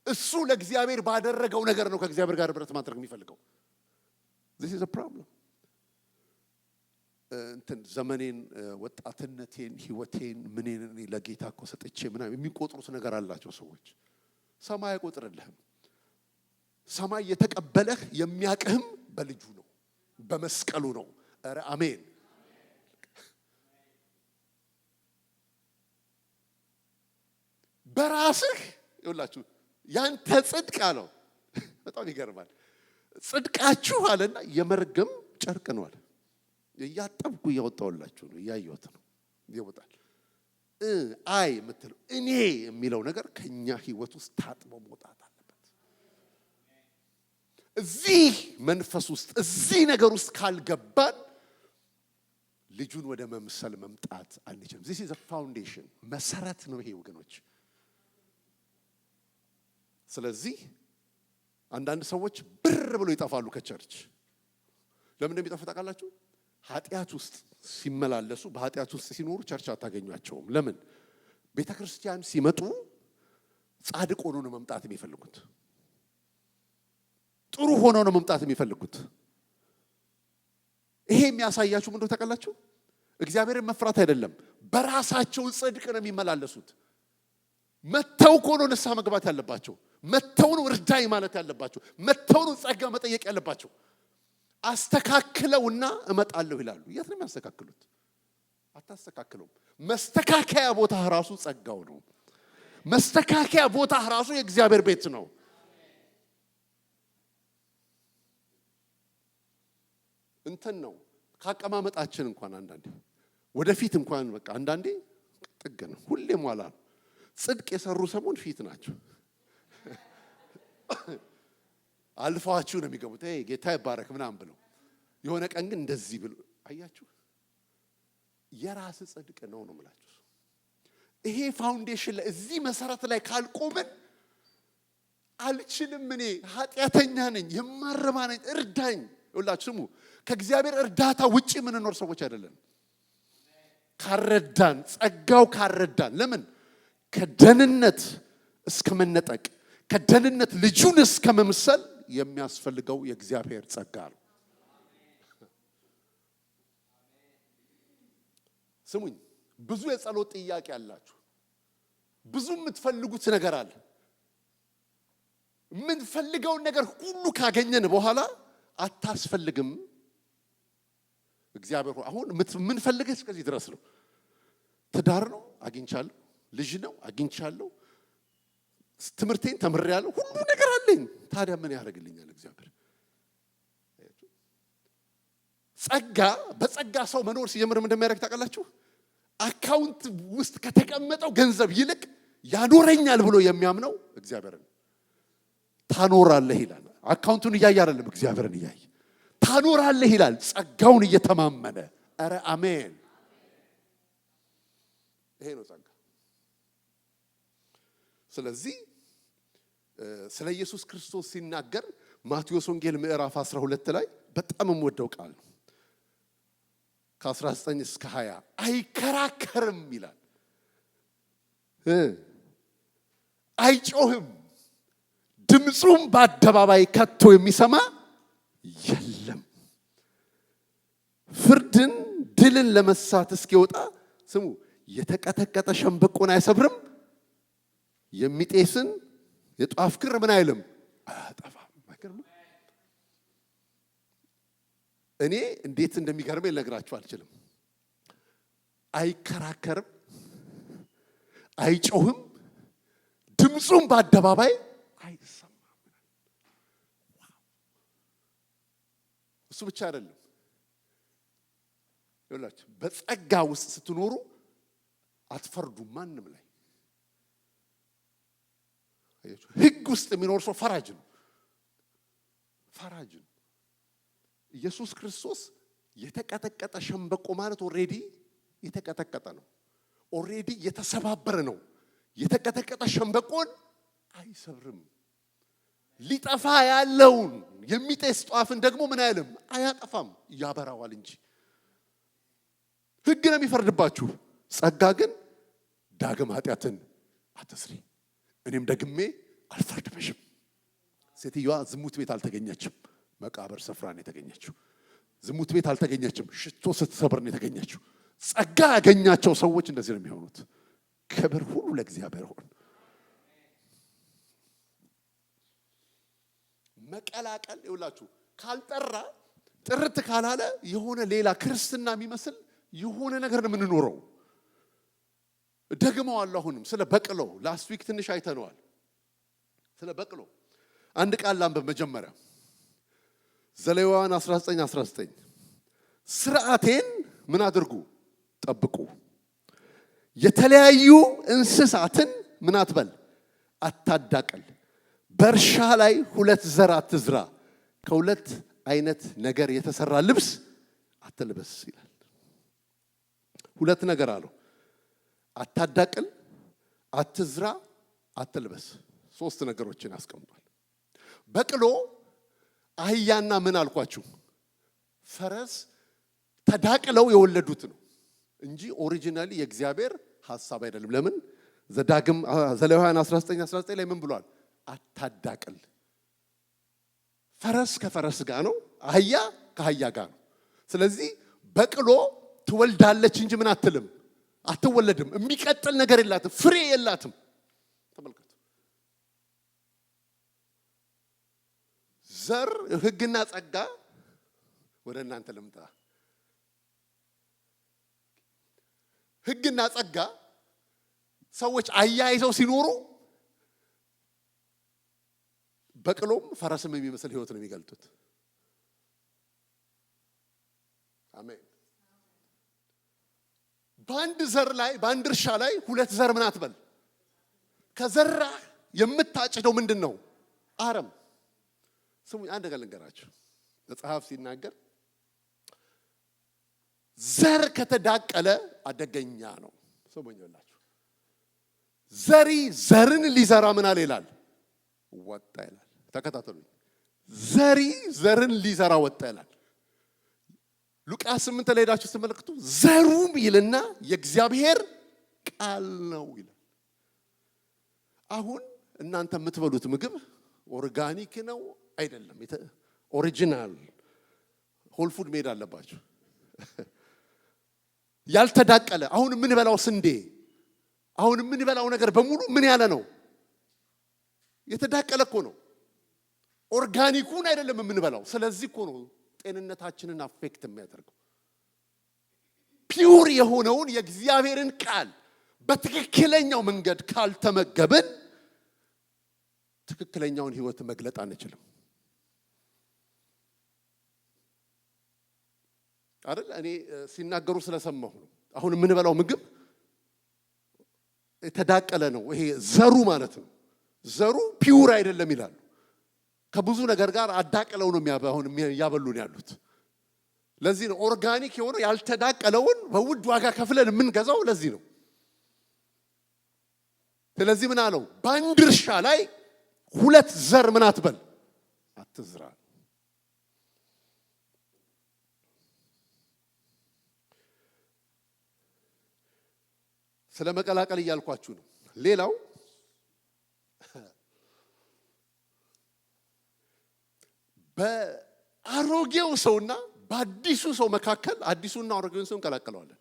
እሱ ለእግዚአብሔር ባደረገው ነገር ነው ከእግዚአብሔር ጋር ህብረት ማድረግ የሚፈልገው። this is a problem። ዘመኔን፣ ወጣትነቴን፣ ህይወቴን ምንን ለጌታ እኮ ሰጥቼ ምናምን የሚቆጥሩት ነገር አላቸው ሰዎች። ሰማይ አይቆጥርልህም። ሰማይ የተቀበለህ የሚያቅህም በልጁ ነው፣ በመስቀሉ ነው። ኧረ አሜን። በራስህ ይኸውላችሁ ያንተ ጽድቅ አለው። በጣም ይገርማል። ጽድቃችሁ አለና የመርገም ጨርቅ ነው አለ። እያጠብኩ እያወጣሁላችሁ ነው፣ እያየሁት ነው። ይወጣል አይ የምትለው እኔ የሚለው ነገር ከኛ ህይወት ውስጥ ታጥቦ መውጣት አለበት። እዚህ መንፈስ ውስጥ እዚህ ነገር ውስጥ ካልገባን ልጁን ወደ መምሰል መምጣት አንችልም። this is a foundation መሰረት ነው ይሄ ወገኖች። ስለዚህ አንዳንድ ሰዎች ብር ብሎ ይጠፋሉ ከቸርች። ለምን እንደሚጠፉ ታውቃላችሁ? ኃጢአት ውስጥ ሲመላለሱ፣ በኃጢአት ውስጥ ሲኖሩ ቸርች አታገኟቸውም። ለምን? ቤተክርስቲያን ሲመጡ ጻድቅ ሆኖ ነው መምጣት የሚፈልጉት። ጥሩ ሆኖ ነው መምጣት የሚፈልጉት። ይሄ የሚያሳያችሁ ምንድነው ታውቃላችሁ? እግዚአብሔርን መፍራት አይደለም፣ በራሳቸው ጽድቅ ነው የሚመላለሱት። መተው እኮ ነው ንስሐ መግባት ያለባቸው። መተው ነው እርዳኝ ማለት ያለባቸው። መተው ነው ጸጋ መጠየቅ ያለባቸው። አስተካክለውና እመጣለሁ ይላሉ። የት ነው የሚያስተካክሉት? አታስተካክለውም። መስተካከያ ቦታ ራሱ ጸጋው ነው። መስተካከያ ቦታ ራሱ የእግዚአብሔር ቤት ነው። እንትን ነው ካቀማመጣችን እንኳን አንዳንዴ ወደፊት እንኳን በቃ አንዳንዴ ጥግ ነው። ሁሌም ኋላ ነው። ጽድቅ የሰሩ ሰሞን ፊት ናቸው። አልፋችሁ ነው የሚገቡት። ጌታ ይባረክ ምናምን ብለው የሆነ ቀን ግን እንደዚህ ብሎ አያችሁ። የራስ ጽድቅ ነው የምላችሁ። ይሄ ፋውንዴሽን ላይ እዚህ መሰረት ላይ ካልቆመን አልችልም፣ እኔ ኃጢአተኛ ነኝ፣ የማረባ ነኝ፣ እርዳኝ። ይኸውላችሁ ስሙ፣ ከእግዚአብሔር እርዳታ ውጪ የምንኖር ሰዎች አይደለም። ካረዳን፣ ጸጋው ካረዳን። ለምን? ከደህንነት እስከ መነጠቅ፣ ከደህንነት ልጁን እስከ መምሰል የሚያስፈልገው የእግዚአብሔር ጸጋ ነው። ስሙኝ፣ ብዙ የጸሎት ጥያቄ አላችሁ። ብዙ የምትፈልጉት ነገር አለ። የምንፈልገውን ነገር ሁሉ ካገኘን በኋላ አታስፈልግም። እግዚአብሔር አሁን የምንፈልገው እስከዚህ ድረስ ነው። ትዳር ነው አግኝቻለሁ፣ ልጅ ነው አግኝቻለሁ፣ ትምህርቴን ተምሬያለሁ፣ ሁሉ ነገር አለኝ። ታዲያ ምን ያደርግልኛል እግዚአብሔር? ጸጋ በጸጋ ሰው መኖር ሲጀምር ምን እንደሚያደርግ ታውቃላችሁ? አካውንት ውስጥ ከተቀመጠው ገንዘብ ይልቅ ያኖረኛል ብሎ የሚያምነው እግዚአብሔርን ታኖራለህ ይላል። አካውንቱን እያየ አይደለም፣ እግዚአብሔርን እያየ ታኖራለህ ይላል። ጸጋውን እየተማመነ ኧረ አሜን። ይሄ ነው ጸጋ። ስለዚህ ስለ ኢየሱስ ክርስቶስ ሲናገር ማቴዎስ ወንጌል ምዕራፍ 12 ላይ በጣም የምወደው ቃል ነው። ከ19 እስከ 20 አይከራከርም ይላል። አይጮህም፣ ድምፁም በአደባባይ ከቶ የሚሰማ የለም። ፍርድን ድልን ለመሳት እስኪወጣ ስሙ፣ የተቀጠቀጠ ሸምበቆን አይሰብርም፣ የሚጤስን የጧፍ ክር ምን አይልም አያጠፋም። አይገርም? እኔ እንዴት እንደሚገርመኝ ልነግራችሁ አልችልም። አይከራከርም፣ አይጮህም፣ ድምፁም በአደባባይ አይሰማም። እሱ ብቻ አይደለም። ይኸውላችሁ በጸጋ ውስጥ ስትኖሩ አትፈርዱም ማንም ላይ። ሕግ ውስጥ የሚኖር ሰው ፈራጅ ነው። ፈራጅ ነው። ኢየሱስ ክርስቶስ የተቀጠቀጠ ሸምበቆ ማለት ኦሬዲ የተቀጠቀጠ ነው። ኦሬዲ የተሰባበረ ነው። የተቀጠቀጠ ሸምበቆን አይሰብርም። ሊጠፋ ያለውን የሚጤስ ጧፍን ደግሞ ምን አይልም አያጠፋም፣ ያበራዋል እንጂ። ሕግ ነው የሚፈርድባችሁ። ጸጋ ግን ዳግም ኃጢአትን አትስሪ፣ እኔም ደግሜ አልፈርድብሽም። ሴትዮዋ ዝሙት ቤት አልተገኘችም፣ መቃብር ስፍራ ነው የተገኘችው። ዝሙት ቤት አልተገኘችም፣ ሽቶ ስትሰብር ነው የተገኘችው። ጸጋ ያገኛቸው ሰዎች እንደዚህ ነው የሚሆኑት። ክብር ሁሉ ለእግዚአብሔር ይሁን። መቀላቀል ይውላችሁ ካልጠራ ጥርት ካላለ የሆነ ሌላ ክርስትና የሚመስል የሆነ ነገር ነው የምንኖረው። ደግመዋለሁ። አሁንም ስለ በቅሎ ላስት ዊክ ትንሽ አይተነዋል። ስለ በቅሎ አንድ ቃል ላንብብ መጀመሪያ። ዘሌዋውያን 19:19 ሥርዓቴን ምን አድርጉ ጠብቁ፣ የተለያዩ እንስሳትን ምን አትበል አታዳቅል፣ በእርሻ ላይ 2 ዘር አትዝራ፣ ከ2 አይነት ነገር የተሰራ ልብስ አትልበስ ይላል። 2 ነገር አለው። አታዳቅል፣ አትዝራ፣ አትልበስ። 3 ነገሮችን አስቀምጧል። በቅሎ አህያና ምን አልኳችሁ ፈረስ ተዳቅለው የወለዱት ነው እንጂ ኦሪጂናሊ የእግዚአብሔር ሐሳብ አይደለም። ለምን ዘሌዋውያን 19:19 ላይ ምን ብሏል? አታዳቅል። ፈረስ ከፈረስ ጋር ነው፣ አህያ ከአህያ ጋር ነው። ስለዚህ በቅሎ ትወልዳለች እንጂ ምን አትልም አትወለድም። የሚቀጥል ነገር የላትም፣ ፍሬ የላትም። ተመልከቱ። ዘር ሕግና ጸጋ ወደ እናንተ ልምጣ። ሕግና ጸጋ ሰዎች አያይዘው ሲኖሩ በቅሎም ፈረስም የሚመስል ህይወት ነው የሚገልጡት። አሜን። በአንድ ዘር ላይ በአንድ እርሻ ላይ 2 ዘር ምን አትበል። ከዘራ የምታጭደው ምንድን ነው? አረም። ስሙኝ አንድ ነገር ልንገራችሁ። መጽሐፍ ሲናገር ዘር ከተዳቀለ አደገኛ ነው። ስሙኝላችሁ። ዘሪ ዘርን ሊዘራ ምን አለ ይላል? ወጣ ይላል። ተከታተሉኝ። ዘሪ ዘርን ሊዘራ ወጣ ይላል። ሉቃስ 8 ላይ ሄዳችሁ ስትመለከቱ ዘሩም ይልና የእግዚአብሔር ቃል ነው ይላል። አሁን እናንተ የምትበሉት ምግብ ኦርጋኒክ ነው አይደለም? ኦሪጂናል ሆል ፉድ ሜድ አለባችሁ። ያልተዳቀለ አሁን የምንበላው ስንዴ፣ አሁን የምንበላው ነገር በሙሉ ምን ያለ ነው? የተዳቀለ እኮ ነው። ኦርጋኒኩን አይደለም የምንበላው። ስለዚህ እኮ ነው ጤንነታችንን አፌክት የሚያደርገው። ፒውር የሆነውን የእግዚአብሔርን ቃል በትክክለኛው መንገድ ካልተመገብን ትክክለኛውን ህይወት መግለጥ አንችልም አይደል? እኔ ሲናገሩ ስለሰማሁ ነው። አሁን የምንበላው ምግብ የተዳቀለ ነው። ይሄ ዘሩ ማለት ነው። ዘሩ ፒውር አይደለም ይላሉ። ከብዙ ነገር ጋር አዳቀለው ነው አሁን ያበሉን ያሉት። ለዚህ ነው ኦርጋኒክ የሆነው ያልተዳቀለውን በውድ ዋጋ ከፍለን የምንገዛው። ለዚህ ነው። ስለዚህ ምን አለው? በአንድ እርሻ ላይ 2 ዘር ምን አትበል አትዝራ። ስለ መቀላቀል እያልኳችሁ ነው። ሌላው በአሮጌው ሰውና በአዲሱ ሰው መካከል አዲሱና አሮጌውን ሰው እንቀላቀለዋለን።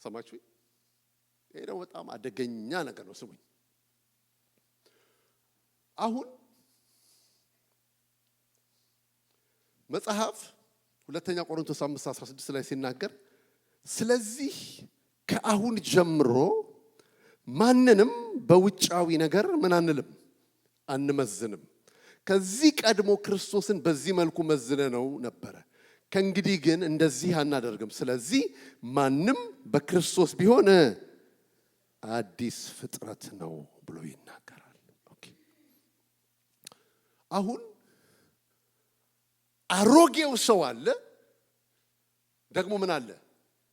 ሰማችሁ? ይሄ ነው በጣም አደገኛ ነገር ነው። ስሙኝ። አሁን መጽሐፍ ሁለተኛ ቆሮንቶስ 5:16 ላይ ሲናገር ስለዚህ ከአሁን ጀምሮ ማንንም በውጫዊ ነገር ምን አንልም አንመዝንም። ከዚህ ቀድሞ ክርስቶስን በዚህ መልኩ መዝነነው ነበረ። ከእንግዲህ ግን እንደዚህ አናደርግም። ስለዚህ ማንም በክርስቶስ ቢሆን አዲስ ፍጥረት ነው ብሎ ይናገራል። ኦኬ አሁን አሮጌው ሰው አለ፣ ደግሞ ምን አለ?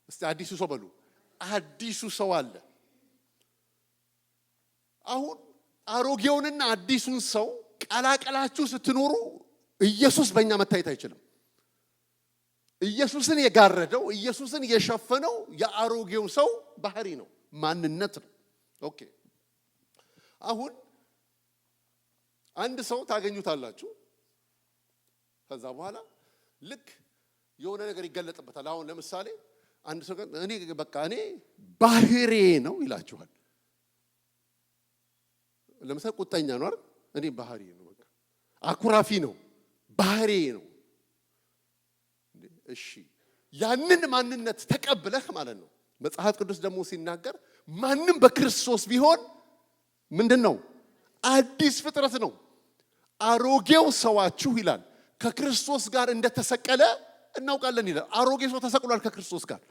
እስቲ አዲሱ ሰው በሉ። አዲሱ ሰው አለ። አሁን አሮጌውንና አዲሱን ሰው ቀላቀላችሁ ስትኖሩ ኢየሱስ በእኛ መታየት አይችልም። ኢየሱስን የጋረደው ኢየሱስን የሸፈነው የአሮጌው ሰው ባህሪ ነው፣ ማንነት ነው። ኦኬ አሁን አንድ ሰው ታገኙታላችሁ። ከዛ በኋላ ልክ የሆነ ነገር ይገለጥበታል። አሁን ለምሳሌ አንድ ሰው እኔ ባህሪ ነው ይላችኋል። ለምሳሌ ቁጣኛ ነው አይደል? እኔ ባህሪ ነው፣ በቃ አኩራፊ ነው፣ ባህሪ ነው። እሺ ያንን ማንነት ተቀብለህ ማለት ነው። መጽሐፍ ቅዱስ ደግሞ ሲናገር ማንም በክርስቶስ ቢሆን ምንድነው? አዲስ ፍጥረት ነው። አሮጌው ሰዋችሁ ይላል ከክርስቶስ ጋር እንደተሰቀለ እናውቃለን ይላል። አሮጌ ሰው ተሰቅሏል ከክርስቶስ ጋር።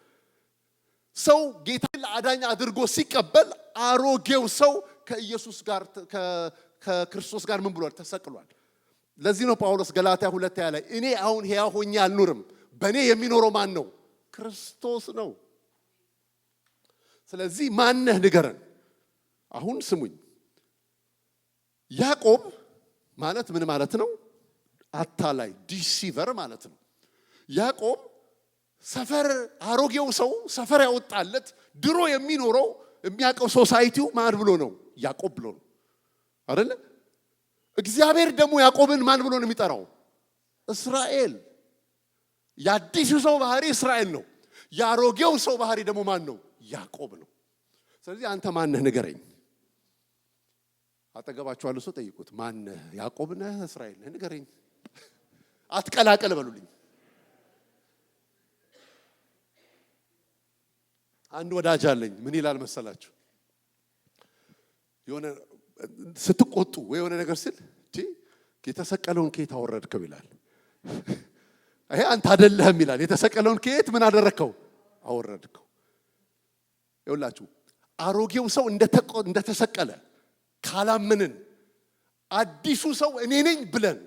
ሰው ጌታን ለአዳኝ አድርጎ ሲቀበል አሮጌው ሰው ከኢየሱስ ጋር ከክርስቶስ ጋር ምን ብሏል? ተሰቅሏል። ለዚህ ነው ጳውሎስ ገላትያ 2 ላይ እኔ አሁን ሕያው ሆኜ አልኖርም፣ በእኔ የሚኖረው ማን ነው? ክርስቶስ ነው። ስለዚህ ማነህ ንገረን። አሁን ስሙኝ፣ ያዕቆብ ማለት ምን ማለት ነው? አታላይ ዲሲቨር ማለት ነው። ያዕቆብ ሰፈር አሮጌው ሰው ሰፈር ያወጣለት ድሮ የሚኖረው የሚያውቀው ሶሳይቲው ማን ብሎ ነው? ያዕቆብ ብሎ ነው አይደለ? እግዚአብሔር ደግሞ ያዕቆብን ማን ብሎ ነው የሚጠራው? እስራኤል። የአዲሱ ሰው ባህሪ እስራኤል ነው። የአሮጌው ሰው ባህሪ ደግሞ ማን ነው? ያዕቆብ ነው። ስለዚህ አንተ ማነህ ንገረኝ። አጠገባችሁ ያለው ሰው ጠይቁት፣ ማነህ? ያዕቆብ ነህ? እስራኤል ነህ? ንገረኝ። አትቀላቀል በሉልኝ። አንድ ወዳጅ አለኝ። ምን ይላል መሰላችሁ? የሆነ ስትቆጡ ወይ የሆነ ነገር ሲል የተሰቀለውን ከየት አወረድከው ይላል። ይሄ አንተ አይደለህም ይላል። የተሰቀለውን ከየት ምን አደረከው? አወረድከው። ይኸውላችሁ አሮጌው ሰው እንደተሰቀለ ካላመንን አዲሱ ሰው እኔ ነኝ ብለን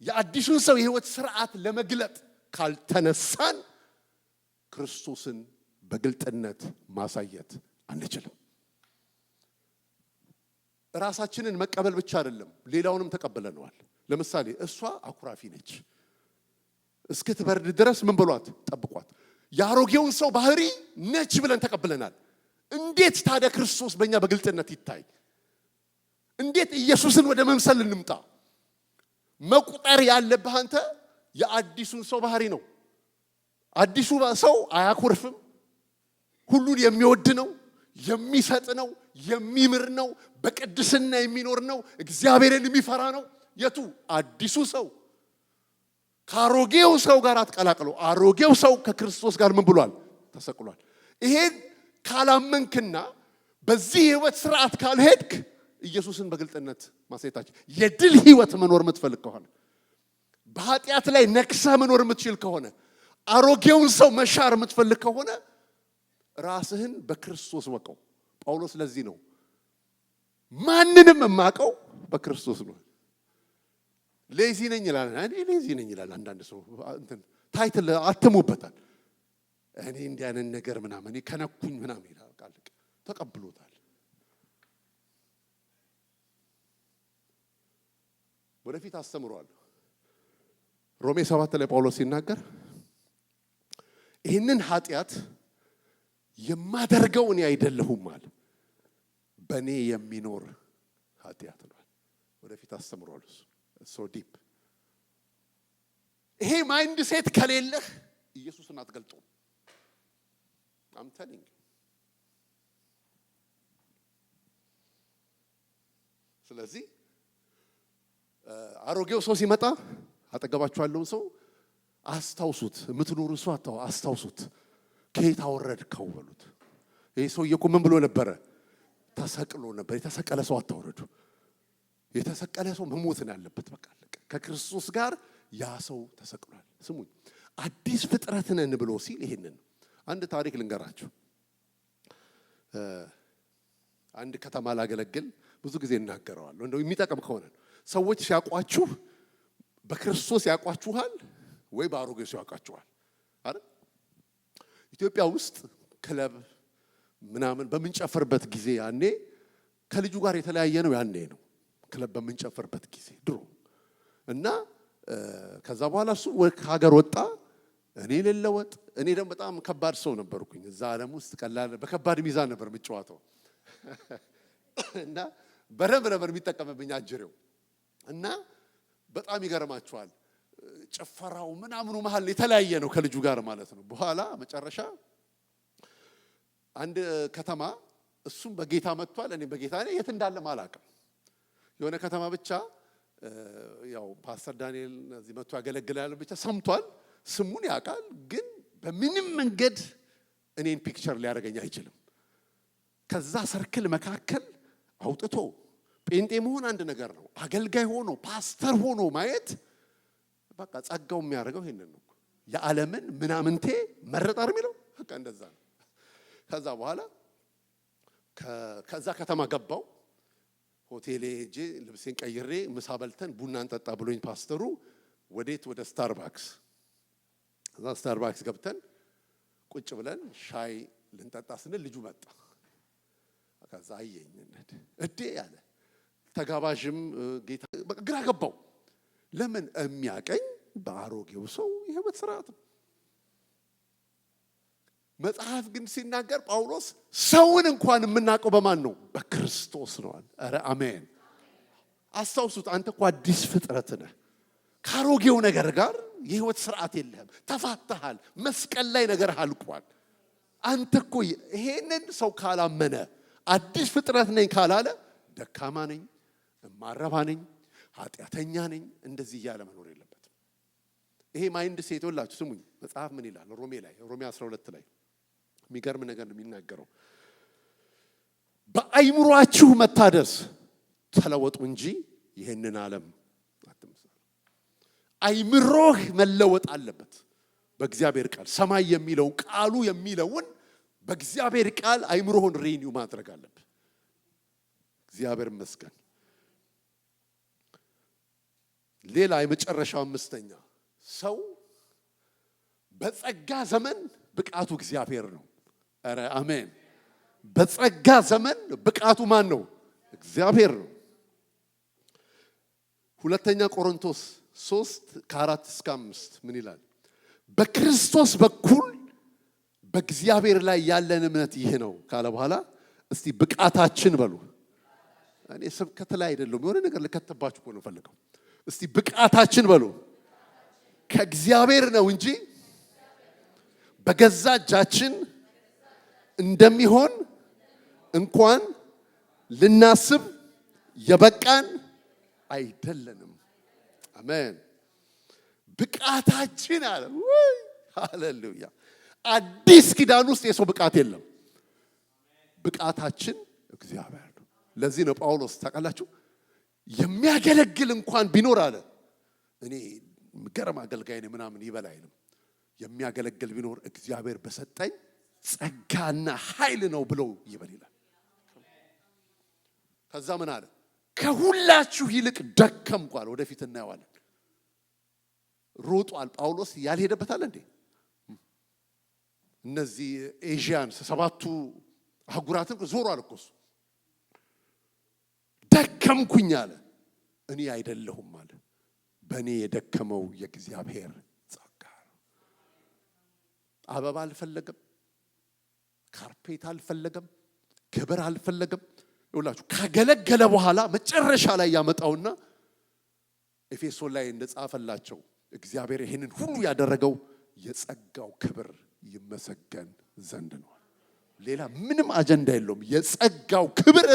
የአዲሱን ሰው የህይወት ስርዓት ለመግለጥ ካልተነሳን ክርስቶስን በግልጥነት ማሳየት አንችልም። ራሳችንን መቀበል ብቻ አይደለም፣ ሌላውንም ተቀበለነዋል። ለምሳሌ እሷ አኩራፊ ነች፣ እስክትበርድ ድረስ ምን ብሏት? ጠብቋት። የአሮጌውን ሰው ባህሪ ነች ብለን ተቀብለናል። እንዴት ታዲያ ክርስቶስ በእኛ በግልጥነት ይታይ? እንዴት ኢየሱስን ወደ መምሰል እንምጣ? መቁጠር ያለብህ አንተ የአዲሱን ሰው ባህሪ ነው። አዲሱ ሰው አያኮርፍም፣ ሁሉን የሚወድ ነው፣ የሚሰጥ ነው፣ የሚምር ነው፣ በቅድስና የሚኖር ነው፣ እግዚአብሔርን የሚፈራ ነው። የቱ? አዲሱ ሰው። ከአሮጌው ሰው ጋር አትቀላቅለው። አሮጌው ሰው ከክርስቶስ ጋር ምን ብሏል? ተሰቅሏል። ይሄን ካላመንክና በዚህ ህይወት ስርዓት ካልሄድክ ኢየሱስን በግልጥነት ማሳየታችን የድል ህይወት መኖር የምትፈልግ ከሆነ በኃጢአት ላይ ነክሰህ መኖር የምትችል ከሆነ አሮጌውን ሰው መሻር የምትፈልግ ከሆነ ራስህን በክርስቶስ ወቀው። ጳውሎስ ለዚህ ነው ማንንም የማቀው በክርስቶስ ነው። ሌዚ ነኝ ይላል። እኔ ሌዚ ነኝ ይላል። አንዳንድ ሰው እንትን ታይትል አትሙበታል። እኔ እንዲህ አይነት ነገር ምናምን ከነኩኝ ምናምን ይላል። ቃልቅ ተቀብሎታል። ወደፊት አስተምሯለሁ። ሮሜ 7 ላይ ጳውሎስ ሲናገር ይህንን ኃጢአት የማደርገው እኔ አይደለሁም አለ፣ በእኔ የሚኖር ኃጢአት ነው። ወደፊት አስተምሯለሁ። ሶ ዲፕ ይሄ ማይንድ ሴት ከሌለህ ኢየሱስን አትገልጠውም። I'm telling you። ስለዚህ አሮጌው ሰው ሲመጣ አጠገባችሁ ያለውን ሰው አስታውሱት፣ የምትኖሩ ሰው አስታውሱት፣ ከየት አወረድከው በሉት። ይሄ ሰውዬ እኮ ምን ብሎ ነበረ? ተሰቅሎ ነበር። የተሰቀለ ሰው አታወረዱ። የተሰቀለ ሰው መሞት ነው ያለበት። በቃ ከክርስቶስ ጋር ያ ሰው ተሰቅሏል። ስሙኝ፣ አዲስ ፍጥረት ነን ብሎ ሲል ይሄንን አንድ ታሪክ ልንገራችሁ። አንድ ከተማ ላገለግል ብዙ ጊዜ እናገረዋለሁ፣ እንደው የሚጠቅም ከሆነ ሰዎች ሲያቋችሁ በክርስቶስ ያቋችኋል ወይ በአሮጌው ሰው ያቋችኋል አይደል? ኢትዮጵያ ውስጥ ክለብ ምናምን በምንጨፍርበት ጊዜ ያኔ ከልጁ ጋር የተለያየ ነው። ያኔ ነው ክለብ በምንጨፍርበት ጊዜ ድሮ እና ከዛ በኋላ እሱ ከሀገር ወጣ። እኔ ልለወጥ። እኔ ደግሞ በጣም ከባድ ሰው ነበርኩኝ እዛ ዓለም ውስጥ ቀላል በከባድ ሚዛን ነበር የምጫወተው እና በደንብ ነበር የሚጠቀምብኝ አጅሬው እና በጣም ይገርማችኋል። ጭፈራው ምናምኑ መሀል የተለያየ ነው ከልጁ ጋር ማለት ነው። በኋላ መጨረሻ አንድ ከተማ እሱም በጌታ መጥቷል፣ እኔ በጌታ ነኝ። የት እንዳለም አላውቅም። የሆነ ከተማ ብቻ ያው ፓስተር ዳንኤል እዚህ መጥቶ ያገለግላል ብቻ ሰምቷል። ስሙን ያውቃል፣ ግን በምንም መንገድ እኔን ፒክቸር ሊያደርገኝ አይችልም። ከዛ ሰርክል መካከል አውጥቶ ጴንጤ መሆን አንድ ነገር ነው። አገልጋይ ሆኖ ፓስተር ሆኖ ማየት በቃ ጸጋው የሚያደርገው ይሄንን ነው። የዓለምን ምናምንቴ መረጣር የሚለው በቃ እንደዛ ነው። ከዛ በኋላ ከዛ ከተማ ገባው። ሆቴሌ ሄጄ ልብሴን ቀይሬ ምሳ በልተን ቡና እንጠጣ ብሎኝ ፓስተሩ ወዴት? ወደ ስታርባክስ። ከዛ ስታርባክስ ገብተን ቁጭ ብለን ሻይ ልንጠጣ ስንል ልጁ መጣ። ከዛ አየኝ እዴ ያለ ተጋባዥም ጌታ በቃ ግራ ገባው። ለምን የሚያቀኝ በአሮጌው ሰው የህይወት ስርዓት ነው። መጽሐፍ ግን ሲናገር ጳውሎስ ሰውን እንኳን የምናውቀው በማን ነው? በክርስቶስ ነው አለ። ኧረ አሜን። አስታውሱት፣ አንተ እኮ አዲስ ፍጥረት ነህ። ከአሮጌው ነገር ጋር የህይወት ስርዓት የለህም። ተፋተሃል። መስቀል ላይ ነገር አልቋል። አንተ እኮ ይሄንን ሰው ካላመነ አዲስ ፍጥረት ነኝ ካላለ ደካማ ነኝ፣ እማረባ ነኝ፣ ኃጢአተኛ ነኝ እንደዚህ እያለ መኖር የለበትም። ይሄ ማይንድ ሴት ወላችሁ ስሙኝ። መጽሐፍ ምን ይላል? ሮሜ 12 ላይ የሚገርም ነገር ነው የሚናገረው። በአይምሯችሁ መታደስ ተለወጡ እንጂ ይሄንን ዓለም አትምሰሉ። አይምሮህ መለወጥ አለበት በእግዚአብሔር ቃል። ሰማይ የሚለው ቃሉ የሚለውን በእግዚአብሔር ቃል አይምሮህን ሪኒው ማድረግ አለበት። እግዚአብሔር ይመስገን። ሌላ የመጨረሻው አምስተኛ ሰው በጸጋ ዘመን ብቃቱ እግዚአብሔር ነው። ኧረ አሜን። በጸጋ ዘመን ብቃቱ ማን ነው? እግዚአብሔር ነው። ሁለተኛ ቆሮንቶስ 3:4-5 ምን ይላል? በክርስቶስ በኩል በእግዚአብሔር ላይ ያለን እምነት ይህ ነው ካለ በኋላ እስቲ ብቃታችን በሉ። እኔ ስብከት ላይ አይደለም የሆነ ነገር ልከተባችሁ ነው ፈልገው። እስቲ ብቃታችን በሉ ከእግዚአብሔር ነው እንጂ በገዛ እጃችን እንደሚሆን እንኳን ልናስብ የበቃን አይደለንም። አሜን። ብቃታችን አለ ወይ ሃሌሉያ። አዲስ ኪዳን ውስጥ የሰው ብቃት የለም። ብቃታችን እግዚአብሔር ነው። ለዚህ ነው ጳውሎስ ታውቃላችሁ የሚያገለግል እንኳን ቢኖር አለ እኔ ገረም አገልጋይ ነኝ ምናምን ይበል አይልም። የሚያገለግል ቢኖር እግዚአብሔር በሰጠኝ ጸጋና ኃይል ነው ብሎ ይበል ይላል። ከዛ ምን አለ? ከሁላችሁ ይልቅ ደከምኩ አለ። ወደፊት እናየዋለን። ሮጧል ጳውሎስ ያልሄደበት አለ እንዴ? እነዚህ ኤዥያንስ ሰባቱ አህጉራትን ዞሯል እኮ እሱ። ደከምኩኝ አለ። እኔ አይደለሁም አለ፣ በእኔ የደከመው የእግዚአብሔር ጸጋ ነው። አበባ አልፈለገም፣ ካርፔት አልፈለገም፣ ክብር አልፈለገም። ይኸውላችሁ ካገለገለ በኋላ መጨረሻ ላይ ያመጣውና ኤፌሶን ላይ እንደጻፈላቸው እግዚአብሔር ይሄንን ሁሉ ያደረገው የጸጋው ክብር ይመሰገን ዘንድ ነው። ሌላ ምንም አጀንዳ የለውም። የጸጋው ክብር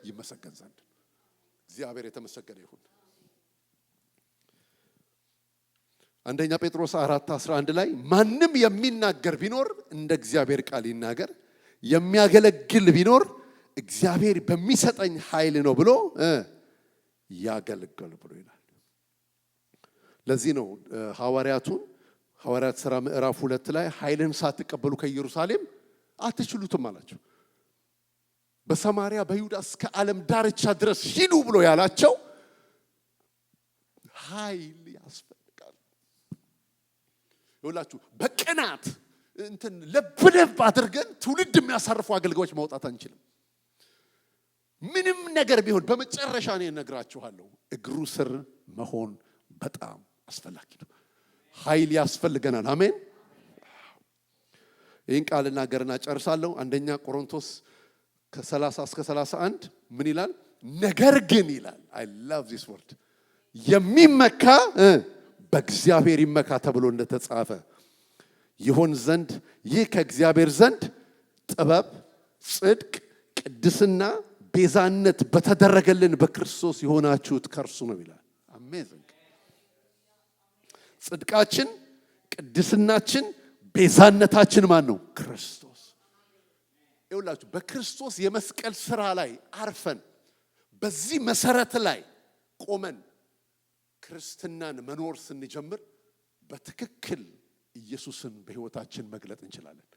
ይመሰገን ዘንድ እግዚአብሔር የተመሰገነ ይሁን። አንደኛ ጴጥሮስ 4:11 ላይ ማንም የሚናገር ቢኖር እንደ እግዚአብሔር ቃል ይናገር፣ የሚያገለግል ቢኖር እግዚአብሔር በሚሰጠኝ ኃይል ነው ብሎ ያገለግል ብሎ ይላል። ለዚህ ነው ሐዋርያት ሥራ ምዕራፍ 2 ላይ ኃይልን ሳትቀበሉ ከኢየሩሳሌም አትችሉትም አላቸው። በሰማርያ በይሁዳ እስከ ዓለም ዳርቻ ድረስ ሂዱ ብሎ ያላቸው ኃይል ያስፈልጋል። ይኸውላችሁ በቅናት ለብ አድርገን ትውልድ የሚያሳርፉ አገልጋዮች ማውጣት አንችልም። ምንም ነገር ቢሆን በመጨረሻ ነው እነግራችኋለሁ፣ እግሩ ስር መሆን በጣም አስፈላጊ ነው። ኃይል ያስፈልገናል። አሜን። ይህን ቃል እናገርና ጨርሳለሁ። አንደኛ ቆሮንቶስ ከ30 እስከ 31 ምን ይላል? ነገር ግን ይላል፣ I love this word፣ የሚመካ በእግዚአብሔር ይመካ ተብሎ እንደተጻፈ ይሆን ዘንድ ይህ ከእግዚአብሔር ዘንድ ጥበብ፣ ጽድቅ፣ ቅድስና፣ ቤዛነት በተደረገልን በክርስቶስ የሆናችሁት ከእርሱ ነው ይላል። አሜዚንግ። ጽድቃችን፣ ቅድስናችን፣ ቤዛነታችን ማን ነው? ክርስቶስ። ይኸውላችሁ በክርስቶስ የመስቀል ሥራ ላይ አርፈን በዚህ መሰረት ላይ ቆመን ክርስትናን መኖር ስንጀምር በትክክል ኢየሱስን በሕይወታችን መግለጥ እንችላለን።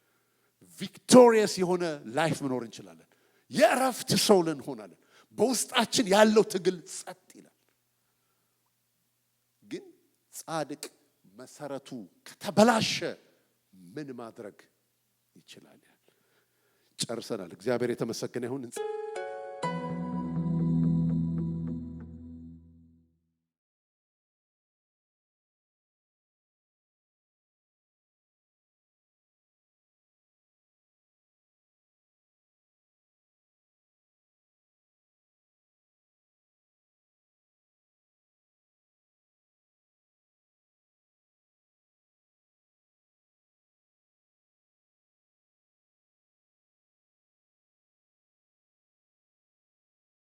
ቪክቶሪየስ የሆነ ላይፍ መኖር እንችላለን። የእረፍት ሰው እንሆናለን። በውስጣችን ያለው ትግል ጸጥ ይላል። ግን ጻድቅ መሰረቱ ከተበላሸ ምን ማድረግ ይችላል? ጨርሰናል። እግዚአብሔር የተመሰገነ ይሁን።